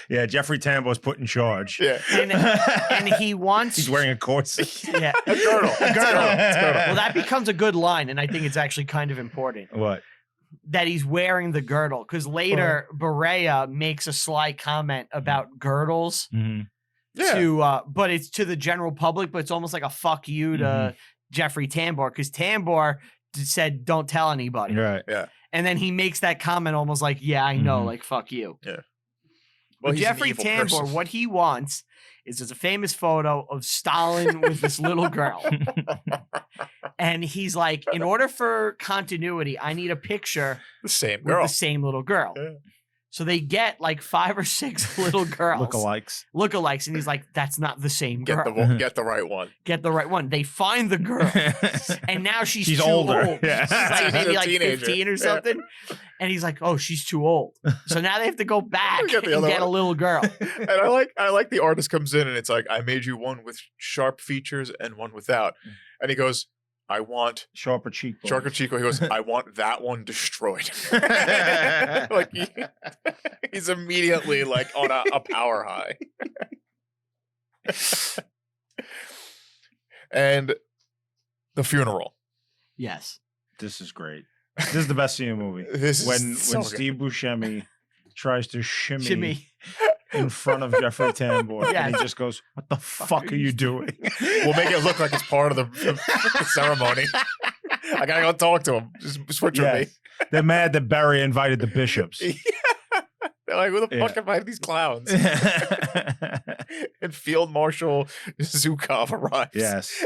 Yeah, Jeffery Tambor was put in charge. Yeah. And he wants... He's wearing a corset. Yeah. A girdle. Well, that becomes a good line, and I think it's actually kind of important. What? That he's wearing the girdle, because later Berea makes a sly comment about girdles. Mm-hmm. But it's to the general public, but it's almost like a fuck you to Jeffery Tambor, because Tambor said, don't tell anybody. Right. Yeah. And then he makes that comment almost like, yeah, I know, like, fuck you. Yeah. Well, But Jeffery Tambor, what he wants is there's a famous photo of Stalin with this little girl. And he's like, in order for continuity, I need a picture the same with girl. the same little girl. Yeah. So they get like 5 or 6 little girls. Lookalikes. And he's like, that's not the same girl. Get the right one. Get the right one. They find the girl. And now she's too older. old. Yeah. She's like She's maybe a like teenager. 15 or something. Yeah. And he's like, oh, she's too old. So now they have to go back and get a little girl. And I like the artist comes in and it's like, I made you one with sharp features and one without. And he goes, I want sharper cheekbones. He goes, I want that one destroyed. Like he's immediately like on a power high. And the funeral. Yes. This is great. This is the best scene in the movie. When Steve Buscemi tries to shimmy in front of Jeffrey Tambor, and he just goes, "What the fuck are you doing?" We'll make it look like it's part of the ceremony. I gotta go talk to him. Just switch with me. They're mad that Barry invited the bishops. They're like, who the fuck invited these clowns? And Field Marshal Zhukov arrives. Yes.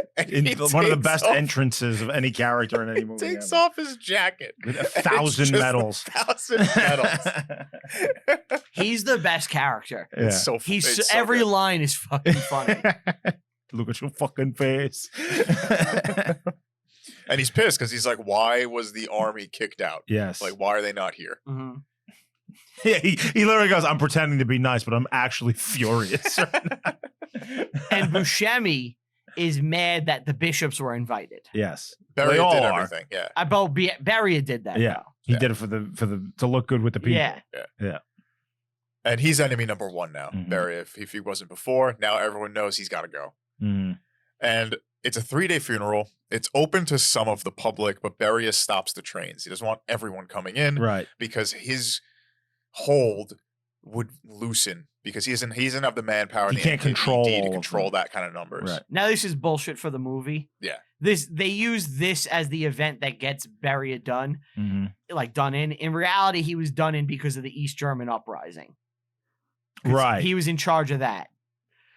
One of the best entrances of any character in any movie. Takes off his jacket. With 1,000 medals. 1,000 medals. He's the best character. Yeah. It's so He's every line is fucking funny. Look at your fucking face. And he's pissed because he's like, why was the army kicked out? Yes. Like, why are they not here? Mm-hmm. Yeah, he literally goes, I'm pretending to be nice, but I'm actually furious. And Buscemi is mad that the bishops were invited. Yes. Beria did everything. Yeah. Beria did that. Yeah. Though. He did it for to look good with the people. Yeah. And he's enemy number 1 now. Mm-hmm. Beria, if he wasn't before, now everyone knows he's got to go. Mm-hmm. And it's a 3-day funeral. It's open to some of the public, but Beria stops the trains. He doesn't want everyone coming in. Right. Because his hold would loosen because he doesn't have the manpower. He can't control that kind of numbers. Right. Now this is bullshit for the movie. Yeah. They use this as the event that gets Beria done, like done in. In reality, he was done in because of the East German uprising. Right. He was in charge of that.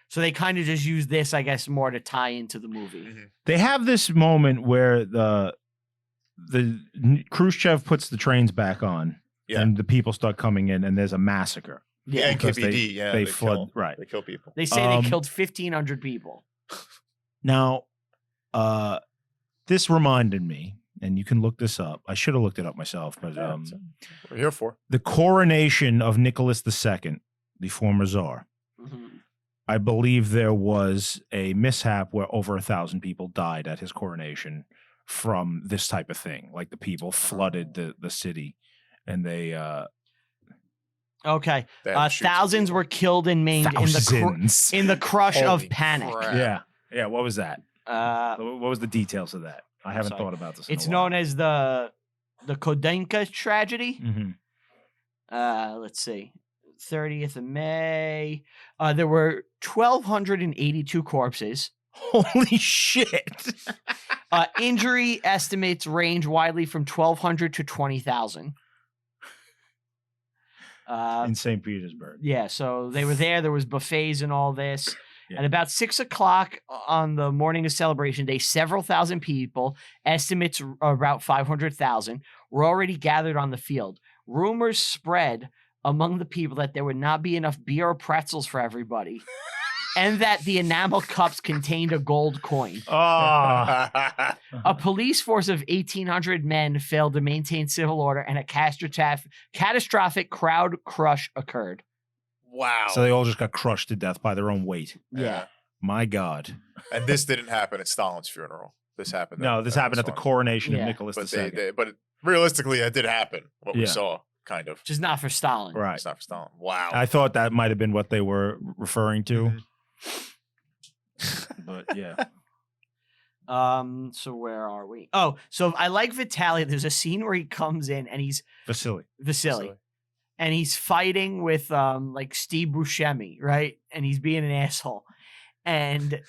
So they kind of just use this, I guess, more to tie into the movie. Mm-hmm. They have this moment where the Khrushchev puts the trains back on. Yeah. And the people start coming in, and there's a massacre. Yeah, NKVD. They flood. Right. They kill people. They say they killed 1,500 people. Now, this reminded me, and you can look this up. I should have looked it up myself, but we're here for the coronation of Nicholas II, the former Tsar. Mm-hmm. I believe there was a mishap where over 1,000 people died at his coronation from this type of thing. Like the people flooded the city. And they thousands were killed and maimed in the crush of panic. Crap. Yeah. What was that? What was the details of that? I haven't thought about this. It's known as the Kurylenko tragedy. Mm-hmm. Let's see. 30th of May. There were 1,282 corpses. Holy shit. Injury estimates range widely from 1,200 to 20,000. In St. Petersburg. Yeah, so they were there. There was buffets and all this. Yeah. At about 6 o'clock on the morning of Celebration Day, several thousand people, estimates about 500,000, were already gathered on the field. Rumors spread among the people that there would not be enough beer or pretzels for everybody, and that the enamel cups contained a gold coin. Oh. A police force of 1,800 men failed to maintain civil order, and a catastrophic crowd crush occurred. Wow. So they all just got crushed to death by their own weight. Yeah. My God. And this didn't happen at Stalin's funeral. This happened. No, this happened at the coronation of Nicholas II. But realistically, it did happen. What we Yeah. saw, kind of. Just not for Stalin. Right. It's not for Stalin. Wow. I thought that might have been what they were referring to. But yeah. So where are we? Oh, so I like Vitaly. There's a scene where he comes in and he's Vasily. And he's fighting with like Steve Buscemi, right? And he's being an asshole. And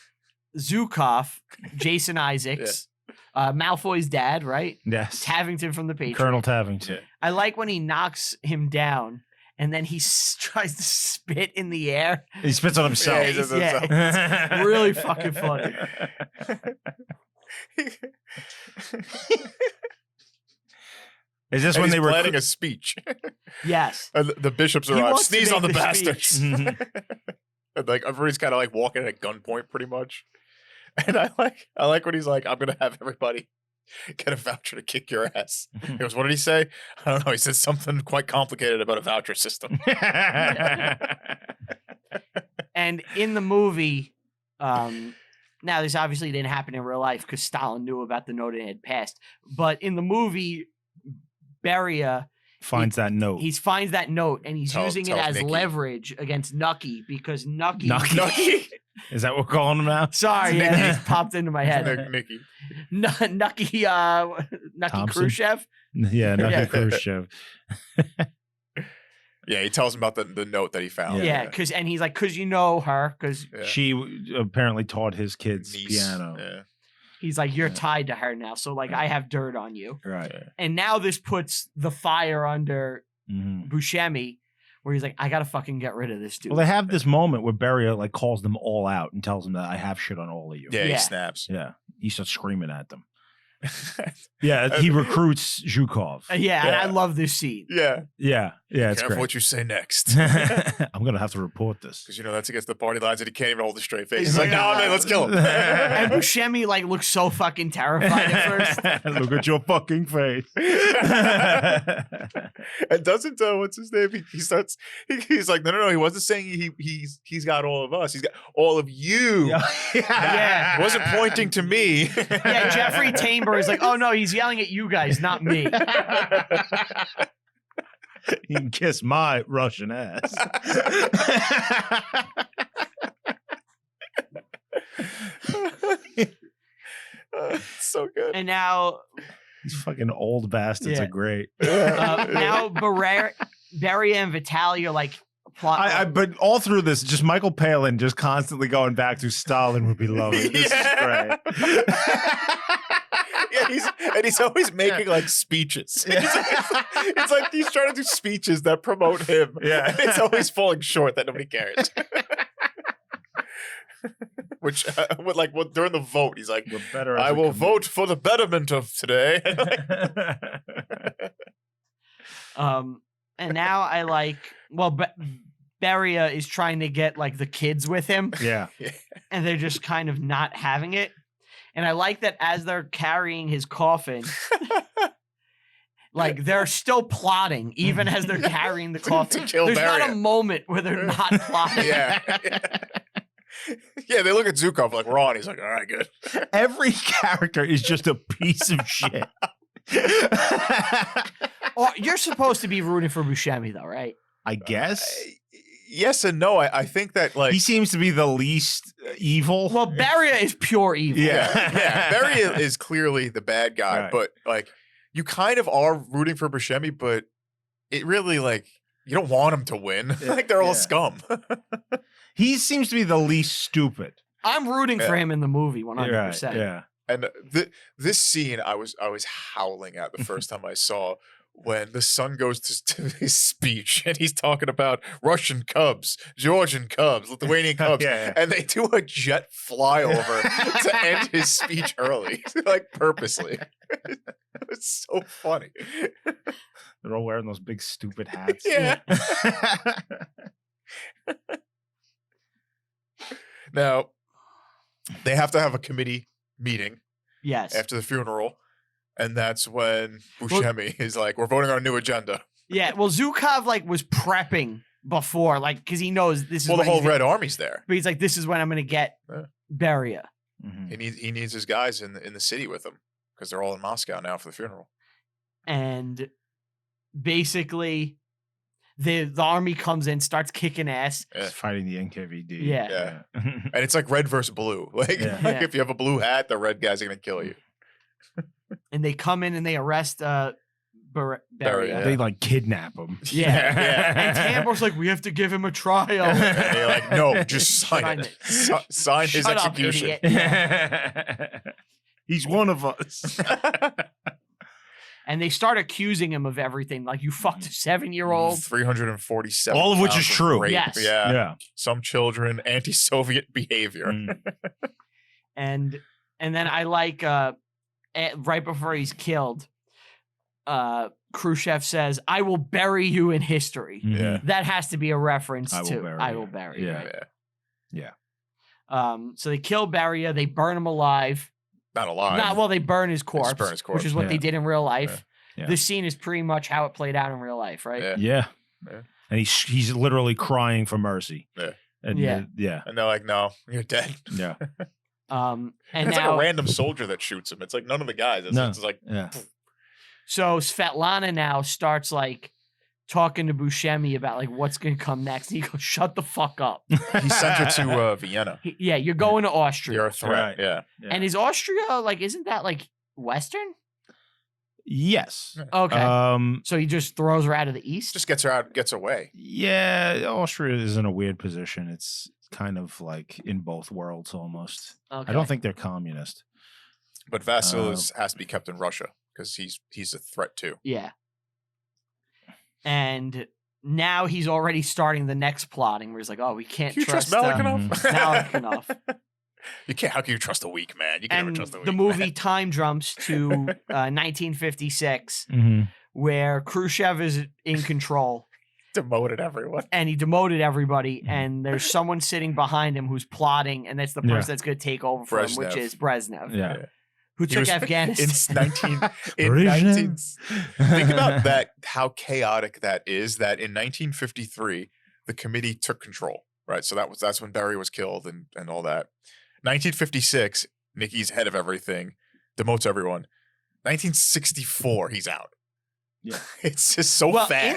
Zhukov, Jason Isaacs, Malfoy's dad, right? Yes. Tavington from the Patriots. Colonel Tavington. Yeah. I like when he knocks him down and then he tries to spit in the air. He spits on himself. Yeah, he does himself. It's really fucking funny. Is this And when he's they were planning a speech? Yes. And the bishops He arrive. wants to Sneeze make on the the bastards. speech. And like everybody's kind of like walking at gunpoint, pretty much. And I like when he's like, "I'm gonna have everybody get a voucher to kick your ass." He goes, "What did he say?" I don't know. He said something quite complicated about a voucher system. And in the movie, now this obviously didn't happen in real life because Stalin knew about the note and it had passed. But in the movie, Beria finds that note. He finds that note and he's using it as Nicky. leverage against Nucky because Nucky. Nucky. Is that what we're calling him now? Sorry, yeah, it just popped into my head. Nicky. Nucky Thompson? Khrushchev. Yeah, Nucky Yeah. Khrushchev. Yeah, he tells him about the note that he found. Yeah, because and he's like, because you know her, because Yeah. She apparently taught his kids Niece. piano. Yeah. he's like, you're Yeah. tied to her now, so like I have dirt on you. Right. And now this puts the fire under Mhm. Buscemi, where he's like, I gotta fucking get rid of this dude. Well, they have this moment where Beria like calls them all out and tells them that I have shit on all of you. Yeah, Yeah. he snaps. Yeah. He starts screaming at them. Yeah, he recruits Zhukov. Yeah, and I Yeah. love this scene. Yeah. Yeah, it's Careful great. what you say next. I'm gonna have to report this. Because that's against the party lines and he can't even hold a straight face. He's like, no, man, let's kill him. And Buscemi like looks so fucking terrified at first. Look at your fucking face. And doesn't what's his name? He starts. He's like, no. He wasn't saying he's got all of us. He's got all of you. Yeah. He wasn't pointing to me. Yeah, Jeffrey Tambor is like, oh no, he's yelling at you guys, not me. You can kiss my Russian ass. So good. And now, These fucking old bastards Yeah. are great. now Beria and Vitaly are like plot. But all through this, just Michael Palin just constantly going back to Stalin would be lovely. This is great. Yeah, he's always making like speeches. It's like he's trying to do speeches that promote him. Yeah. And it's always falling short that nobody cares. Which, during the vote, he's like, We're better as I a will committee." vote for the betterment of today. And now I like, well, Beria is trying to get like the kids with him, Yeah. and they're just kind of not having it. And I like that as they're carrying his coffin, like they're still plotting, even as they're carrying the coffin. To kill There's not a Beria. moment where they're not plotting. Yeah. Yeah, they look at Zhukov like, we're on. He's like, all right, good. Every character is just a piece of shit. You're supposed to be rooting for Buscemi, though, right? I guess. Yes and no. I think that like he seems to be the least evil. Well, Beria is pure evil. yeah. Barry is clearly the bad guy, Right. but like you kind of are rooting for Buscemi, but it really like you don't want him to win. Like they're all scum. He seems to be the least stupid. I'm rooting for him in the movie 100%. Right, yeah. And this scene I was howling at the first time I saw when the son goes to his speech and he's talking about Russian Cubs, Georgian Cubs, Lithuanian Cubs, and they do a jet flyover to end his speech early, like purposely. It's so funny. They're all wearing those big stupid hats. Yeah. Now, they have to have a committee meeting Yes. after the funeral. And that's when Buscemi is like, we're voting on a new agenda. Yeah. Well, Zhukov like was prepping before, like, because he knows this is Well, the when whole he's Red Army's there. But he's like, this is when I'm going to get Beria. Mm-hmm. He needs his guys in the city with him because they're all in Moscow now for the funeral. And basically, the army comes in, starts kicking ass. He's fighting the NKVD. Yeah. And it's like red versus blue. Like if you have a blue hat, the red guys are going to kill you. And they come in and they arrest Beria. They like kidnap him. Yeah. And Tambor's like, we have to give him a trial. And they're like, no, just sign it. Sign his Shut up, execution. idiot. He's one of us. And they start accusing him of everything. Like, you fucked a 7-year-old. 347. All of which is true. Rape. Yes. Yeah. Some children, anti-Soviet behavior. And then I like right before he's killed, Khrushchev says, "I will bury you in history." Yeah. That has to be a reference I will to bury "I you." will bury you. Yeah. Yeah. So they kill Beria. They burn him alive. Not alive. They burn his corpse, burn his corpse. which is what they did in real life. Yeah. This scene is pretty much how it played out in real life, right? Yeah. And he's literally crying for mercy. Yeah. And Yeah. And they're like, no, you're dead. Yeah. And it's now, like a random soldier that shoots him. It's like none of the guys. It's like, so Svetlana now starts like talking to Buscemi about like what's going to come next. And he goes, "Shut the fuck up." he sent her to Vienna. You're going to Austria. You're a threat. Right. Yeah. And is Austria like, isn't that like Western? Yes. Okay. So he just throws her out of the east? Just gets her out, gets away. Yeah, Austria is in a weird position. It's kind of like in both worlds almost. Okay. I don't think they're communist. But Vasil has to be kept in Russia because he's a threat too. Yeah. And now he's already starting the next plotting where he's like, oh, we can't Can you trust trust Malik enough? Malik enough. You can't. How can you trust a weak man? You can never And trust a weak the man. movie time jumps to 1956, Mm-hmm. where Khrushchev is in control. Demoted everyone. And he demoted everybody, Mm-hmm. and there's someone sitting behind him who's plotting, and that's the person that's going to take over for him, which Brezhnev. is Brezhnev, Yeah. who He took was- Afghanistan. Think about that, how chaotic that is, that in 1953, the committee took control, right? So that's when Beria was killed and all that. 1956, Nikki's head of everything, demotes everyone. 1964, he's out. Yeah. It's just so Well, fast.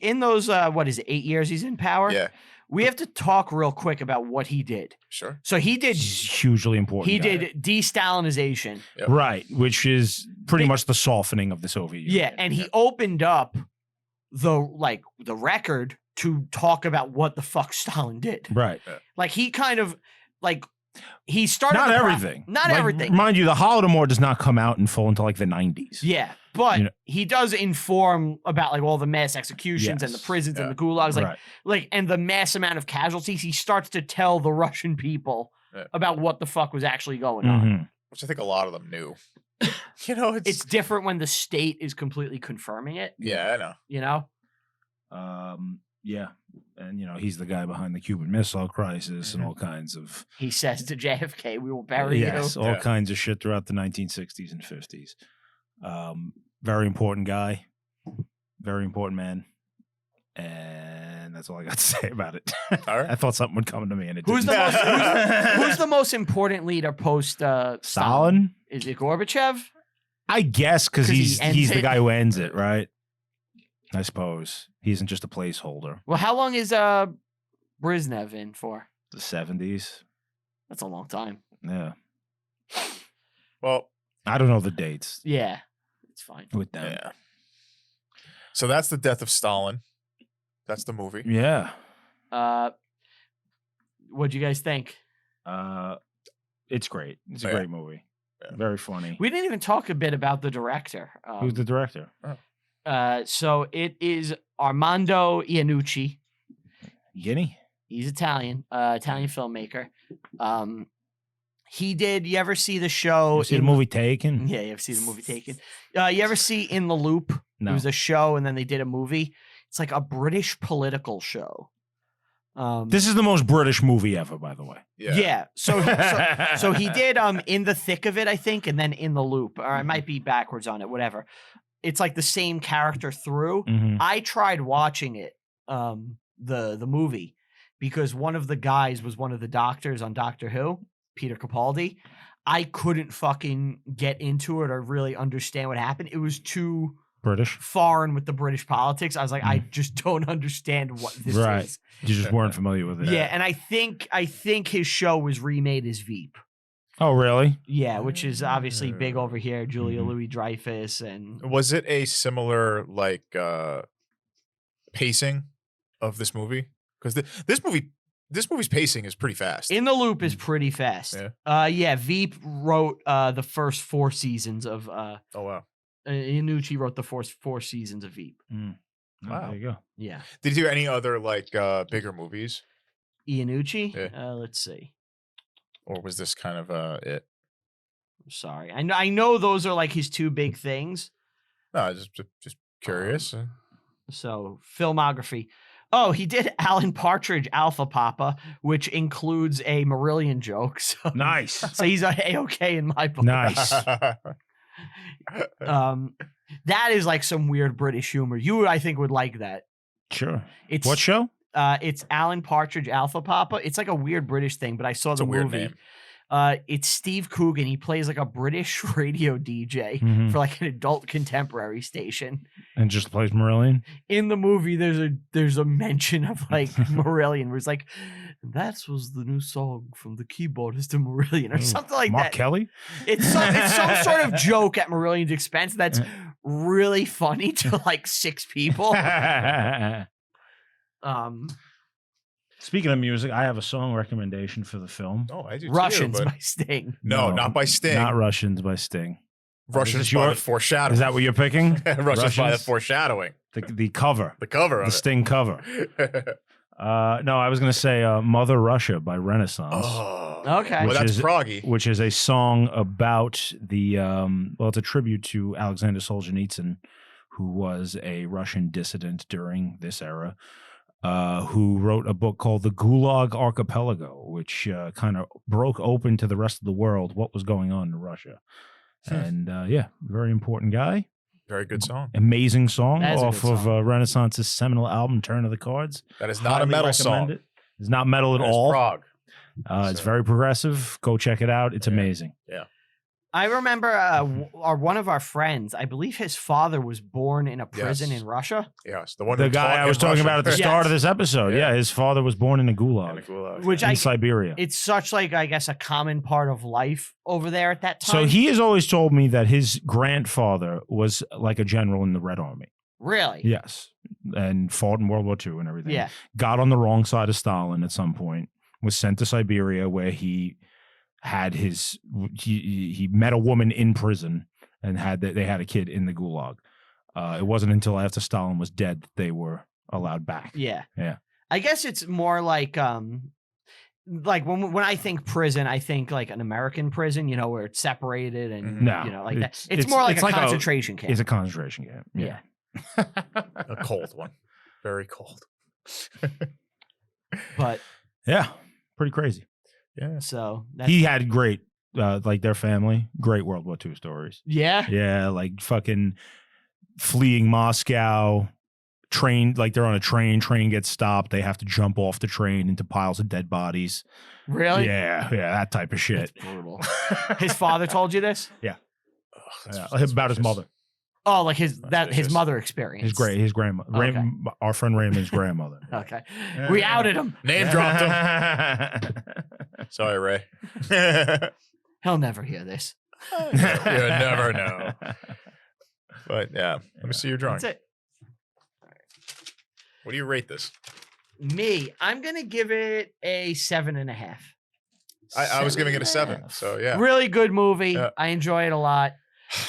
in those 8 years he's in power, Yeah, we have to talk real quick about what he did. sure. So he did Hugely important. he guy. did de-Stalinization. Yep. Right, which is pretty much the softening of the Soviet Union. Yeah, and he opened up the record to talk about what the fuck Stalin did. Right. Like he kind of like he started Not the everything. not Like, everything. Mind you, the Holodomor does not come out in full until like the 90s. Yeah, but You know- he does inform about like all the mass executions and the Yes. prisons and Yeah. the gulags, Right. and the mass amount of casualties. He starts to tell the Russian people Yeah. about what the fuck was actually going on. Mhm. Which I think a lot of them knew. It's different when the state is completely confirming it. yeah, I know. You know, Yeah. And, he's the guy behind the Cuban Missile Crisis and Mhm. all kinds of he says to JFK, "We will bury yes, you." all Yeah. kinds of shit throughout the 1960s and 50s. Very important guy. Very important man. And that's all I got to say about it. All right. I thought something would come to me and it Who's the didn't. who's the most important leader post Stalin? Stalin? Is it Gorbachev? I guess because 'Cause he he's ends the it. guy who ends it, right? I suppose he isn't just a placeholder. Well, how long is Brezhnev in for? The 70s. That's a long time. Yeah. Well, I don't know the dates Yeah, it's fine. with them. yeah. So that's the Death of Stalin. That's the movie. Yeah. What'd you guys think? It's great. It's a Yeah. great movie. Yeah. Very funny. We didn't even talk a bit about the director. Who's the director? So it is Armando Iannucci. Guinea? He's Italian, Italian filmmaker. He did. You ever see the show? You see the movie Taken? Yeah, you ever see the movie Taken? You ever see In the Loop? No. It was a show, and then they did a movie. It's like a British political show. This is the most British movie ever, by the way. Yeah. So he did In the Thick of It, I think, and then In the Loop, or I might be backwards on it, whatever. It's like the same character through. Mhm. I tried watching it, the movie, because one of the guys was one of the doctors on Doctor Who, Peter Capaldi. I couldn't fucking get into it or really understand what happened. It was too British? foreign with the British politics. I was like, I just don't understand what this is. You just weren't familiar with it. Yeah, and I think his show was remade as Veep. Oh, really? Yeah, which is obviously big over here. Julia Louis-Dreyfus and Was it a similar like pacing of this movie? Because this movie's pacing is pretty fast. In the Loop is pretty fast. Yeah. Veep wrote the first 4 seasons of Oh wow. Iannucci wrote the first 4 seasons of Veep. Wow. There you go. Yeah. Did he do any other like bigger movies, Iannucci? Yeah. Let's see. or was this kind of it? I'm sorry. I know those are like his 2 big things. No, just curious. So, filmography. Oh, he did Alan Partridge Alpha Papa, which includes a Marillion joke. So, Nice. so he's A-okay in my book. Nice. That is like some weird British humor. You, I think, would like that. Sure. It's What show? It's Alan Partridge Alpha Papa. It's like a weird British thing, but I saw It's the a weird movie. name. It's Steve Coogan. He plays like a British radio DJ for like an adult contemporary station. And just plays Marillion? In the movie, there's a mention of like Marillion, where it's like, that was the new song from the keyboardist of Marillion, or something like Mark that. Kelly? It's some sort of joke at Marillion's expense that's really funny to like 6 people. Speaking of music, I have a song recommendation for the film. Oh, I do Russians too, but by Sting. no, not by Sting. Not Russians by Sting. Russians Is by your- the foreshadowing. Is that what you're picking? Russians by the foreshadowing. The cover. The cover The of Sting cover. No, I was going to say Mother Russia by Renaissance. Oh, Okay. well, that's is- proggy. Which is a song about the, well, it's a tribute to Alexander Solzhenitsyn, who was a Russian dissident during this era, who wrote a book called The Gulag Archipelago, which kind of broke open to the rest of the world what was going on in Russia. And yeah, very important guy. Very good song. Amazing song That is a off good of song. Renaissance's seminal album, Turn of the Cards. That is not a Highly metal recommend song. it. It's not metal at That is all. prog. It's very progressive. Go check it out. It's amazing. Yeah. I remember one of our friends, I believe his father was born in a prison Yes. in Russia. Yes, the one The who guy taught I was in talking Russia. about at the start of Yes. this episode. Yeah. Yeah, his father was born in a In gulag the gulag. Which in I Siberia. it's such like, I guess, a common part of life over there at that time. So he has always told me that his grandfather was like a general in the Red Army. Really? Yes. And fought in World War II and everything. Yeah. Got on the wrong side of Stalin at some point, was sent to Siberia where he had he met a woman in prison and they had a kid in the gulag. It wasn't until after Stalin was dead that they were allowed back. Yeah. Yeah. I guess it's more like when I think prison, I think like an American prison, where it's separated and No, like that. It's more like a concentration camp. It's a concentration camp. Yeah. A cold one. Very cold. But Yeah. Pretty crazy. Yeah. so that's, He had great, like their family, great World War II stories. yeah. Yeah, like fucking fleeing Moscow, train, like they're on a train gets stopped. They have to jump off the train into piles of dead bodies. Really? Yeah, that type of shit. Brutal. His father told you this? Yeah, That's about his vicious. mother. Oh, like his mother experience. His grandmother. Okay. Our friend Raymond's grandmother. Okay. We outed him. Name dropped him. Sorry, Ray. He'll never hear this. You never know. But yeah, let me see your drawing. That's it. What do you rate this? Me, I'm gonna give it a 7.5. I was giving it a 7. So yeah, Really good movie. Yeah. I enjoy it a lot.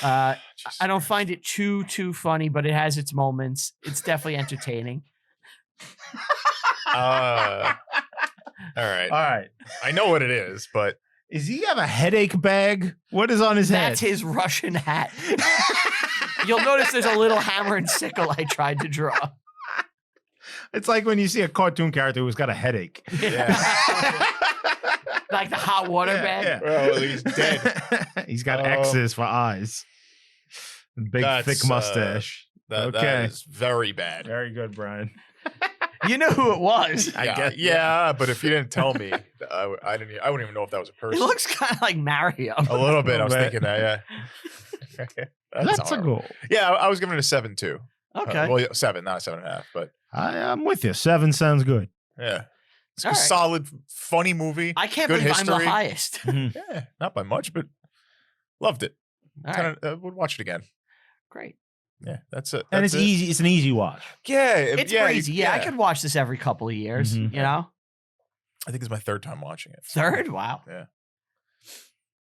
I don't find it too funny, but it has its moments. It's definitely entertaining. All right. I know what it is, but Does he have a headache bag? What is on his head? That's his Russian hat. You'll notice there's a little hammer and sickle I tried to draw. It's like when you see a cartoon character who's got a headache. yeah. Like the hot water bag. Yeah. Well, he's dead. He's got X's for eyes. Big, thick mustache. That is very bad. Very good, Brian. You know who it was. I guess. Yeah, but if you didn't tell me, I wouldn't even know if that was a person. It looks kind of like Mario. A little bit. I was bit. thinking that. Yeah. That's a horrible. goal. Yeah, I was giving it a 7 too. Okay. Well, 7, not a 7.5, but I'm with you. 7 sounds good. yeah, it's a All right. solid, funny movie. I can't Good believe I'm history. the highest. Yeah, not by much, but loved it. All right. Would watch it again. Great. Yeah, that's it. And That's it's it. easy. It's an easy watch. Yeah, It's breezy. Yeah, I could watch this every couple of years. Mhm. You know? I think it's my 3rd time watching it. Third? Wow. Yeah.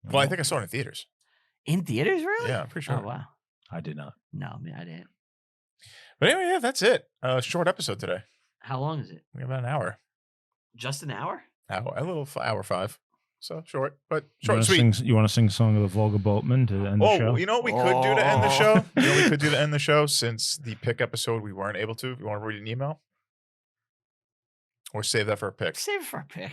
Well, I think I saw it in theaters. In theaters, really? Yeah, I'm pretty sure. Oh, wow. I did not. No, I mean, I didn't. But anyway, yeah, that's it. Short episode today. How long is it? We have about an hour. Just an hour? A little hour 5. So short, but You short wanna and sweet. you want to sing a song of the Volga Boatman to end the show? You know what we could do to end the show? Oh. You know what we could do to end the show since the pick episode we weren't able to? You want to read an email? Or save that for a pick? Save it for a pick.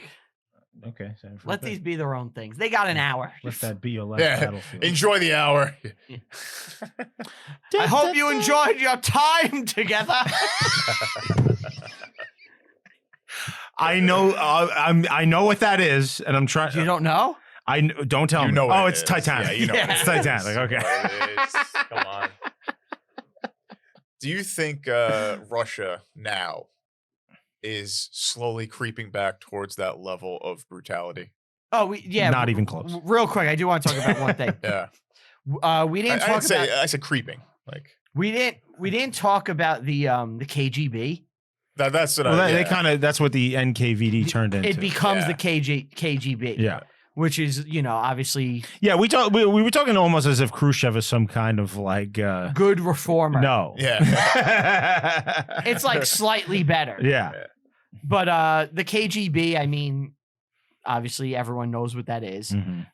Okay. Let these be their own things. They got an hour. Let that be your last Yeah. battlefield. Enjoy the hour. I hope you enjoyed your time together. I know. I know what that is, and I'm trying. You don't know? Don't tell You me. know what Oh, it it's is. Titanic. Yeah, you know what it It's is. Titanic. Okay. It is. Come on. Do you think Russia now is slowly creeping back towards that level of brutality? Oh, yeah. Not even close. Real quick, I do want to talk about one thing. Yeah. We didn't I talk didn't say, about. I said creeping. Like We didn't talk about the KGB. that's what Well, I. they Yeah. kind of that's what the NKVD turned into. It becomes Yeah. the KGB. Yeah. Which is, obviously Yeah, we were talking almost as if Khrushchev is some kind of like good reformer. no. Yeah. It's like slightly better. Yeah. But the KGB, I mean, obviously everyone knows what that is. Mhm.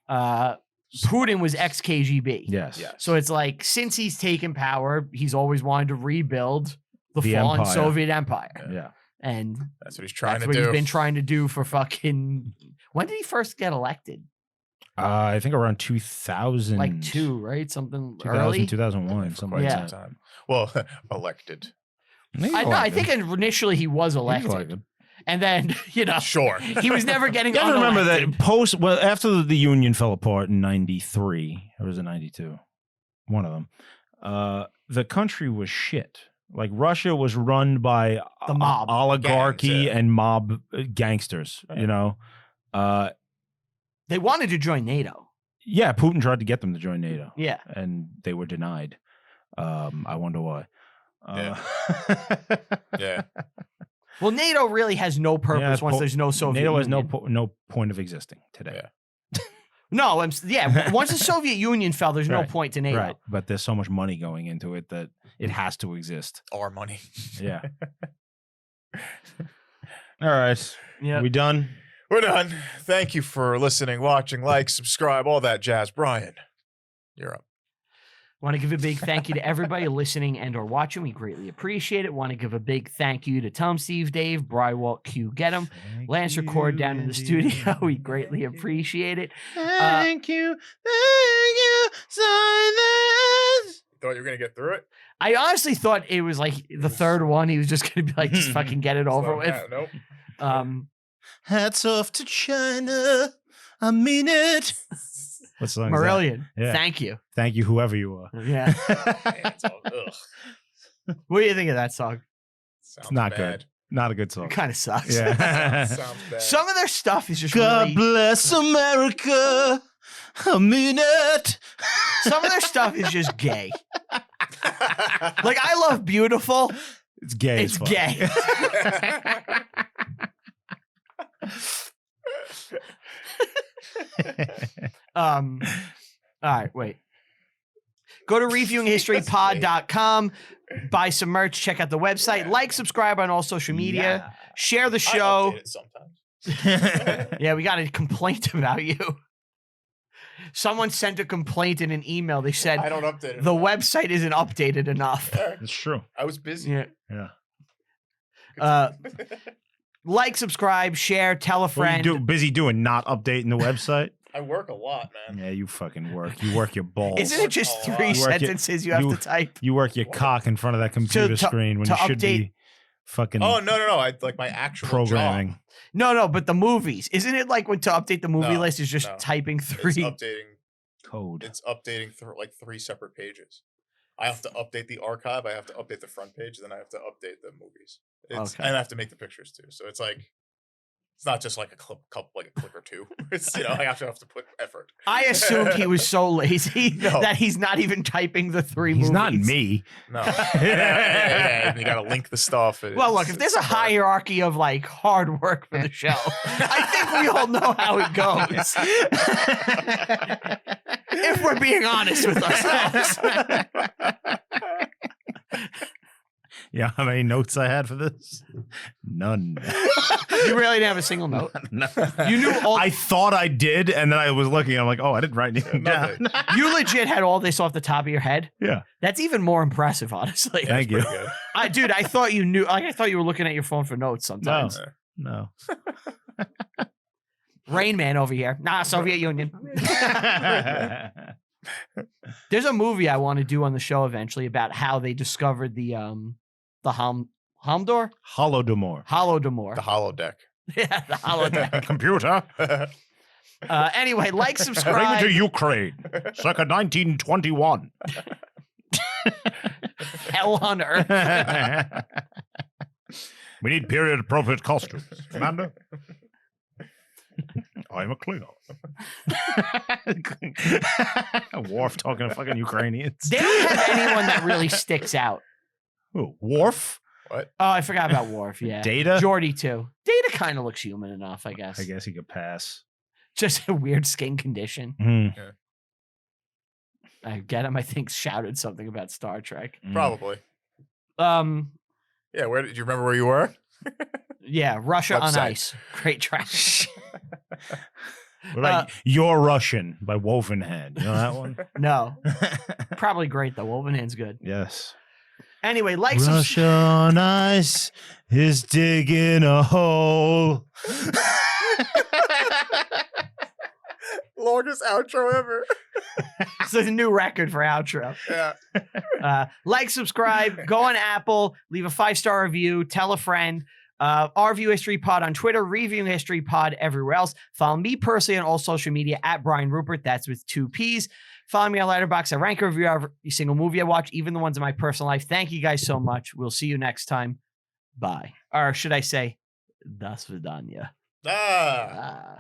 Putin was ex-KGB. Yes. Yeah. So it's like, since he's taken power, he's always wanted to rebuild the The fallen empire. Soviet Empire. Yeah. And That's what he's trying that's to what do. he's been trying to do for fucking... When did he first get elected? I think around 2000. Like 2, right? Something 2000, early? 2001, For something quite like Yeah. that. some time. Well, elected. I think initially he was elected. And then, Sure. he was never getting You gotta remember unelected. that after the Union fell apart in 93, or was it 92? One of them. The country was shit. Like Russia was run by The mob. oligarchy Gangs, yeah. and mob gangsters, Right. They wanted to join NATO. Yeah, Putin tried to get them to join NATO. Yeah. And they were denied. I wonder why. Yeah. Well, NATO really has no purpose Yeah, once there's no Soviet NATO has Union. no point of existing today. Yeah. No, once the Soviet Union fell, there's no Right. point to NATO. Right. But there's so much money going into it that it has to exist. Our money. Yeah. All right. Yeah. We done? We're done. Thank you for listening, watching, like, subscribe, all that jazz. Brian, you're up. Want to give a big thank you to everybody listening and or watching. We greatly appreciate it. Want to give a big thank you to Tom, Steve, Dave, Brywalt, Q, Get 'em, Lance Record down in the studio. We greatly appreciate it. Thank you. Silence. Thought you were going to get through it? I honestly thought it was like the third one. He was just going to be like, just fucking get it over with. Nope. Hats off to China. I mean it. What song is Marillion. that? Yeah. Thank you. Thank you, whoever you are. Yeah. It's all, ugh. What do you think of that song? Sounds Not bad. good. Not a good song. It kind of sucks. Yeah. Sounds bad. Some of their stuff is just God really... bless America. I mean it. Some of their stuff is just gay. Like, I love Beautiful. It's gay. It's as fuck. gay. All right, wait. Go to reviewinghistorypod.com, buy some merch, check out the website, like, subscribe on all social media, share the I show. update it sometimes. Yeah, we got a complaint about you. Someone sent a complaint in an email. They said I don't update it. the website isn't updated enough. It's true. I was busy. Yeah. Yeah. Like, subscribe, share, tell a friend. What are you busy doing? Not updating the website? I work a lot, man. Yeah, you fucking work. You work your balls. Isn't it just Oh, three you work it- sentences you have to type? You work your cock in front of that computer screen when to you should update- be fucking Oh no! I like my actual programming. job. No, but the movies. Isn't it like when to update the movie No, list is just no. typing It's three? updating. Code. It's updating like 3 separate pages. I have to update the archive. I have to update the front page. Then I have to update the movies. Okay. And I have to make the pictures too. So it's like, it's not just like a clip or two. It's, you know, I have to put effort. I assumed he was so lazy No. that he's not even typing the three He's movies. not me. No. Yeah, you got to link the stuff. Well, look, if there's a hierarchy of like hard work for the show, I think we all know how it goes. If we're being honest with ourselves. Yeah, how many notes I had for this? None. You really didn't have a single note. No. You knew all. I thought I did, and then I was looking. I'm like, oh, I didn't write anything down. Nothing. You legit had all this off the top of your head. Yeah. That's even more impressive, honestly. Thank you. Pretty good. Dude, I thought you knew. Like, I thought you were looking at your phone for notes sometimes. No. Rain Man over here. Nah, Soviet Union. There's a movie I want to do on the show eventually about how they discovered the Hamdor? Holodomor. Holodomor. The holodeck. Yeah, the holodeck. Computer. Anyway, like, Bring me subscribe. to Ukraine. Circa 1921. Hell on earth. We need period appropriate costumes. Commander? I'm a Klingon. Worf talking to fucking Ukrainians. They don't have anyone that really sticks out. Who, Worf? What? Oh, I forgot about Worf. Yeah. Data? Geordi too. Data kind of looks human enough, I guess. I guess he could pass. Just a weird skin condition. Mm. I get him. I think shouted something about Star Trek. Probably. Yeah, where did you remember where you were? Yeah, Russia on Website. Ice. Great track. What about You're Russian by Wovenhead? You know that one? No. Probably great though. Wolvenhand's good. Yes. Anyway, like Russia on Ice is digging a hole. Longest outro ever. It's a new record for outro. Yeah. Like, subscribe, go on Apple, leave a 5-star review, tell a friend. Our Review History Pod on Twitter, Reviewing History Pod everywhere else. Follow me personally on all social media at Brian Rupert. That's with 2 P's. Follow me on Letterboxd. I rank and review every single movie I watch, even the ones in my personal life. Thank you guys so much. We'll see you next time. Bye. Or should I say, до свидания. Ah.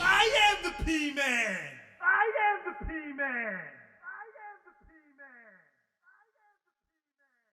I am the P-Man!